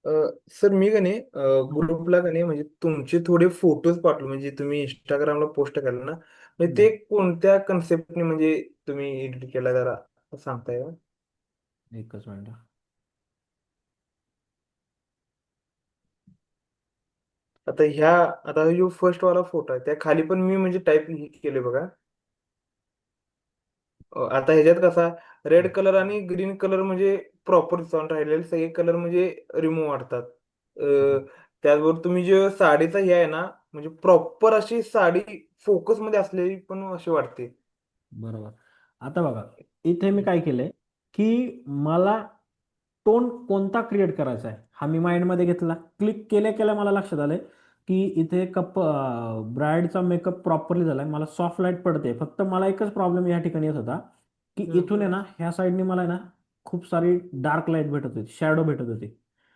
अ, सर मी का नाही ग्रुपला का नाही म्हणजे तुमचे थोडे फोटोज पाठवले, म्हणजे तुम्ही इंस्टाग्रामला पोस्ट केला ना, म्हणजे ते कोणत्या कन्सेप्टने म्हणजे तुम्ही एडिट केला जरा सांगताय का? एकच मिनिट. आता ह्या, आता हा जो फर्स्ट वाला फोटो आहे त्या खाली पण मी म्हणजे टाईप केले बघा. आता ह्याच्यात कसा रेड कलर आणि ग्रीन कलर म्हणजे प्रॉपर दिसून राहिलेले, सगळे कलर म्हणजे रिमूव्ह वाटतात. त्याचबरोबर तुम्ही जे साडीचा हे आहे ना, म्हणजे प्रॉपर अशी साडी फोकस मध्ये असलेली पण अशी वाटते. बरोबर. आता बघा, इथे मी काय केलंय की मला टोन कोणता क्रिएट करायचा आहे हा मी माइंडमध्ये घेतला. क्लिक केल्या केल्या मला लक्षात आलंय की इथे ब्राईडचा मेकअप प्रॉपरली झालाय, मला सॉफ्ट लाईट पडते. फक्त मला एकच प्रॉब्लेम या ठिकाणी येत होता की हम्म. इथून आहे ना, ह्या साईडने मला आहे ना खूप सारी डार्क लाईट भेटत होती, शॅडो भेटत होती.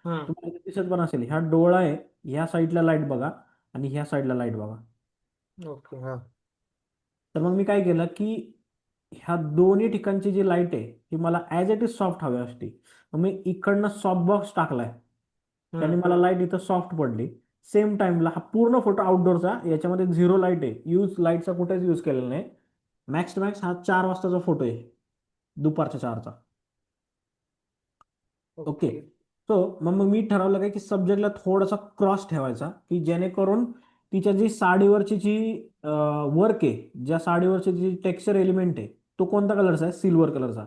हम्म. तुम्हाला इथे दिसत पण असेल, ह्या डोळा आहे, ह्या साईडला लाईट बघा आणि ह्या साईडला लाईट बघा. ओके. हा. तर मग मी काय केलं की ह्या दोन्ही ठिकाणची जी लाईट आहे ही मला ॲज इट इज सॉफ्ट हवी असते. मग मी इकडनं सॉफ्ट बॉक्स टाकलाय, त्याने हम्म. मला लाईट इथं सॉफ्ट पडली. सेम टाइमला हा पूर्ण फोटो आउटडोरचा, याच्यामध्ये 0 लाईट आहे, लाईटचा कुठेच यूज केलेला नाही. मॅक्स टू मॅक्स हा 4 वाजताचा फोटो आहे, दुपारच्या 4चा. ओके. ओके. सो मग मी ठरवलं काय की सब्जेक्टला थोडासा क्रॉस ठेवायचा, की जेणेकरून तिच्या जी साडीवरची जी वर्क आहे, ज्या साडीवरची जी टेक्स्चर एलिमेंट आहे, तो कोणत्या कलरचा आहे? सिल्वर कलरचा.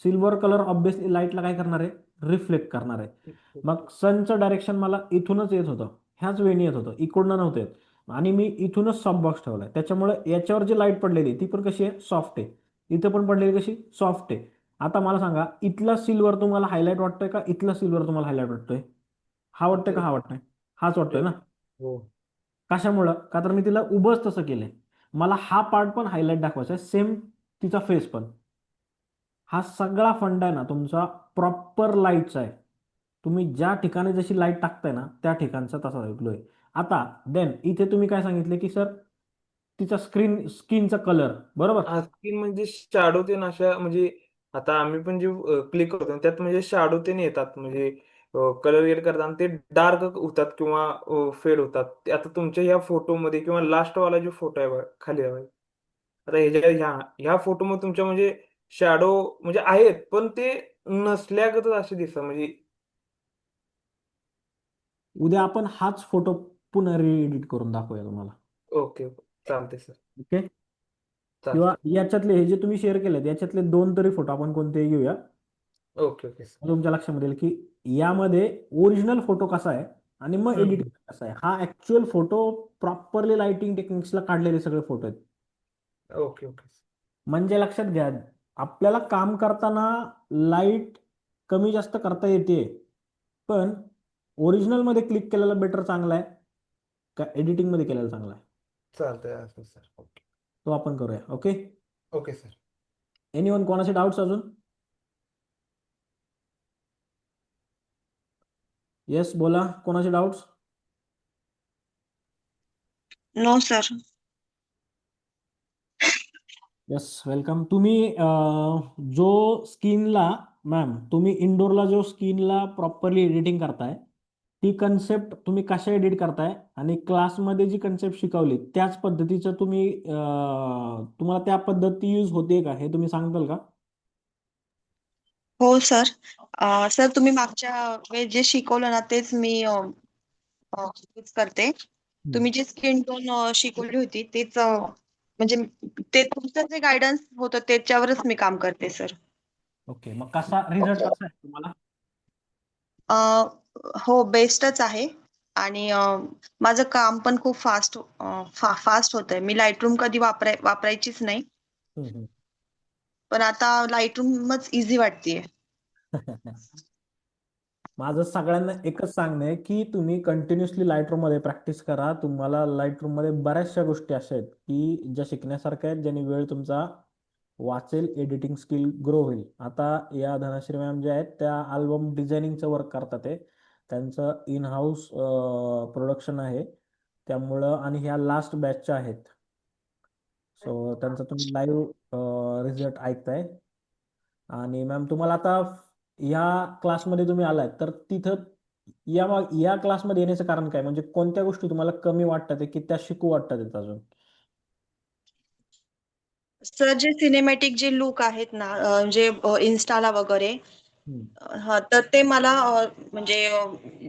सिल्वर कलर ऑब्विसली लाईटला काय करणार आहे? रिफ्लेक्ट करणार आहे. मग सनचं डायरेक्शन मला इथूनच येत होतं, ह्याच वेळी येत होतं, इकडनं नव्हतं येत. आणि मी इथूनच सॉफ्ट बॉक्स ठेवलाय, त्याच्यामुळे याच्यावर जी लाईट पडलेली ती पण कशी आहे? सॉफ्ट आहे. इथं पण पडलेली कशी? सॉफ्ट आहे. आता मला सांगा, इथला सिल्वर तुम्हाला हायलाइट वाटतोय का इथला सिल्वर तुम्हाला हायलाइट वाटतोय? हा वाटतोय का इथलं. हा वाटतोय? हाच वाटतोय ना? हो. कशामुळं? का तर मी तिला उभंच तसं केलंय. मला हा पार्ट पण हायलाइट दाखवायचा आहे, सेम तिचा फेस पण. हा सगळा फंडा आहे ना तुमचा प्रॉपर लाईटचा आहे. तुम्ही ज्या ठिकाणी जशी लाईट टाकताय ना त्या ठिकाणचा तसा ग्लो आहे. आता देन इथे तुम्ही काय सांगितले की सर, तिचा स्किनचा कलर बरोबर. स्किन म्हणजे शॅडो ते अशा म्हणजे आता आम्ही पण जे क्लिक करतो त्यात म्हणजे शॅडो ते येतात म्हणजे कलर गेड करताना ते डार्क होतात किंवा फेड होतात. ते आता तुमच्या ह्या फोटोमध्ये किंवा लास्ट वाला जो फोटो आहे बघा, खाली आहे बघा. आता ह्या फोटोमध्ये तुमच्या म्हणजे शॅडो म्हणजे आहेत पण ते नसल्यागतच असे दिसतात म्हणजे. उद्या आपण हाच फोटो पुन्हा रीएडिट करून दाखवूया तुम्हाला. ओके. चालते सर. ओके. किंवा चालते. याच्यातले हे जे तुम्ही शेअर केलेत याच्यातले 2 तरी फोटो आपण कोणते घेऊया. Okay okay sir. तुमच्या लक्षामध्ये येईल की यामध्ये ओरिजिनल फोटो कसा आहे आणि मग एडिट हम्म. कसा आहे. हा ऍक्च्युअल फोटो प्रॉपरली लाइटिंग टेक्निक्सला काढलेले सगळे फोटो आहेत. Okay okay. म्हणजे लक्षात घ्या, आपल्याला काम करताना लाईट कमी जास्त करता येते, पण ओरिजिनल मध्ये क्लिक केलेला बेटर चांगला आहे का एडिटिंग मध्ये केलेला चांगला आहे? चालतंय असं सर. ओके. तो आपण करूया. ओके. Okay sir. एनीवन, कोणाचे डाऊट्स अजून? येस बोला, कोणाचे doubts? No sir. Yes welcome. तुम्ही जो स्किनला, मॅम तुम्ही इंडोरला जो स्किनला प्रॉपरली एडिटिंग करताय, ती कन्सेप्ट तुम्ही कशा एडिट करताय आणि क्लासमध्ये जी कन्सेप्ट शिकवली त्याच पद्धतीचं तुम्ही तुम्हाला त्या पद्धती यूज होते का हे तुम्ही सांगताल का? हो सर. सर तुम्ही मागच्या वेळेस जे शिकवलं ना तेच मी यूज करते. तुम्ही जी स्किन टोन शिकवली होती तेच म्हणजे ते तुमचं जे गायडन्स होतं त्याच्यावरच मी काम करते सर. ओके. मग कसा रिझल्ट कसा आहे तुम्हाला? हो बेस्टच आहे आणि माझं काम पण खूप फास्ट होतंय. मी लाईटरूम कधी वापरायचीच नाही, हम्म, हम्म. पण आता लाईटरूमच इझी वाटतेय. माझं सगळ्यांना एकच सांगणं आहे की तुम्ही कंटिन्युअसली लाईट मध्ये प्रॅक्टिस करा. तुम्हाला लाईट मध्ये बऱ्याचशा गोष्टी अशा आहेत की ज्या शिकण्यासारख्या आहेत, ज्याने वेळ तुमचा वाचेल, एडिटिंग स्किल ग्रो होईल. आता या धनश्री मॅम ज्या आहेत त्या अल्बम डिझायनिंगचं वर्क करतात आहे, त्यांचं इन हाऊस प्रोडक्शन आहे त्यामुळं, आणि ह्या लास्ट बॅचच्या आहेत. सो त्यांचा तुम्ही लाईव्ह रिझल्ट ऐकताय. आणि मॅम तुम्हाला आता या क्लासमध्ये तुम्ही आलाय तर तिथं या क्लासमध्ये येण्याचं कारण काय? म्हणजे कोणत्या गोष्टी तुम्हाला कमी वाटतात आहे की त्या शिकू वाटतात आहेत अजून? सर जे सिनेमॅटिक जे लुक आहेत ना जे इन्स्टाला वगैरे हम्म. हा तर ते मला म्हणजे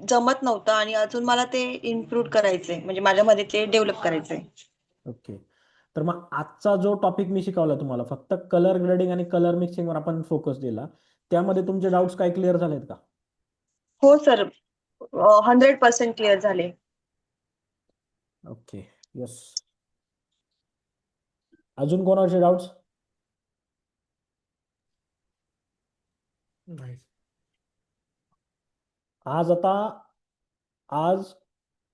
जमत नव्हतं आणि अजून मला ते इम्प्रूव्ह करायचंय म्हणजे माझ्यामध्ये ते डेव्हलप करायचंय. ओके. तर मग आजचा जो टॉपिक मी शिकवला तुम्हाला, फक्त कलर ग्रेडिंग आणि कलर मिक्सिंगवर आपण फोकस दिला, त्यामध्ये तुमचे डाऊट्स काय क्लिअर झालेत का? हो सर. 100% क्लिअर झाले. ओके. यस. अजून कोणाचे डाऊट्स? नाही. आज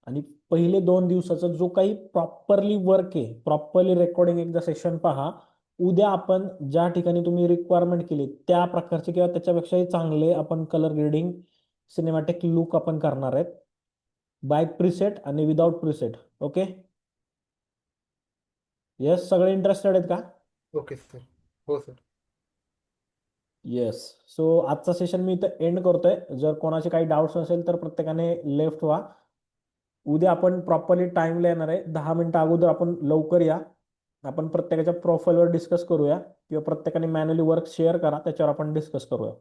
आणि पहिले 2 दिवसाचा जो काही प्रॉपरली वर्क आहे, प्रॉपरली रेकॉर्डिंग एकदा सेशन पहा. उद्या आपण ज्या ठिकाणी तुम्ही रिक्वायरमेंट केली त्या प्रकारचे किंवा त्याच्यापेक्षाही चांगले आपण कलर ग्रेडिंग सिनेमॅटिक लुक आपण करणार आहेत, बाय प्रीसेट आणि विदाउट प्रीसेट. ओके. येस, सगळे इंटरेस्टेड आहेत का? Okay sir. हो सर. येस. सो आजचा सेशन मी इथं एंड करतोय. जर कोणाचे काही डाऊट्स असेल तर प्रत्येकाने लेफ्ट व्हा. उद्या आपण प्रॉपरली टाइमला येणार आहे. 10 मिनिटं अगोदर आपण लवकर या. आपण प्रत्येकाच्या प्रोफाईलवर डिस्कस करूया किंवा प्रत्येकाने मॅन्युअली वर्क शेअर करा, त्याच्यावर आपण डिस्कस करूया.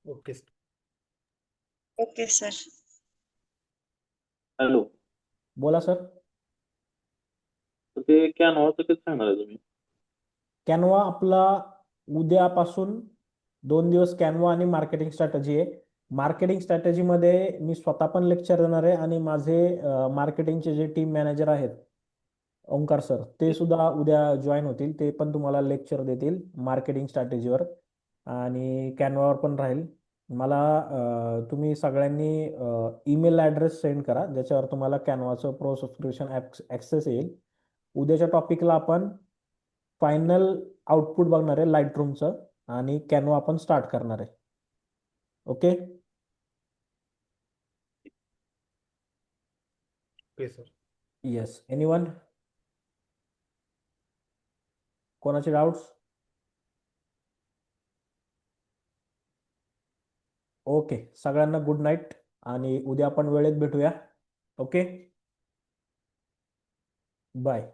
Okay sir. Okay sir. Hello. बोला सर. तर ते कॅनव्हाचं कधी सांगणार आहे तुम्ही? कॅनवा आपला उद्यापासून 2 दिवस कॅनवा आणि मार्केटिंग स्ट्रॅटेजी आहे. मार्केटिंग स्ट्रॅटेजीमध्ये मी स्वतः पण लेक्चर देणार आहे आणि माझे मार्केटिंगचे जे टीम मॅनेजर आहेत ओंकार सर, ते सुद्धा उद्या जॉईन होतील. ते पण तुम्हाला लेक्चर देतील मार्केटिंग स्ट्रॅटेजीवर आणि कॅनवावर पण राहील. मला तुम्ही सगळ्यांनी ईमेल ॲड्रेस सेंड करा ज्याच्यावर तुम्हाला कॅनवाचं प्रो सबस्क्रिप्शन ॲक्सेस येईल. उद्याच्या टॉपिकला आपण फायनल आउटपुट बघणार आहे लाईटरूमचं आणि कॅनवा आपण स्टार्ट करणार आहे. Okay. Okay sir. Yes. Anyone? कोणाचे डाऊट्स? ओके. सगळ्यांना गुड नाईट आणि उद्या आपण वेळेत भेटूया. ओके. बाय.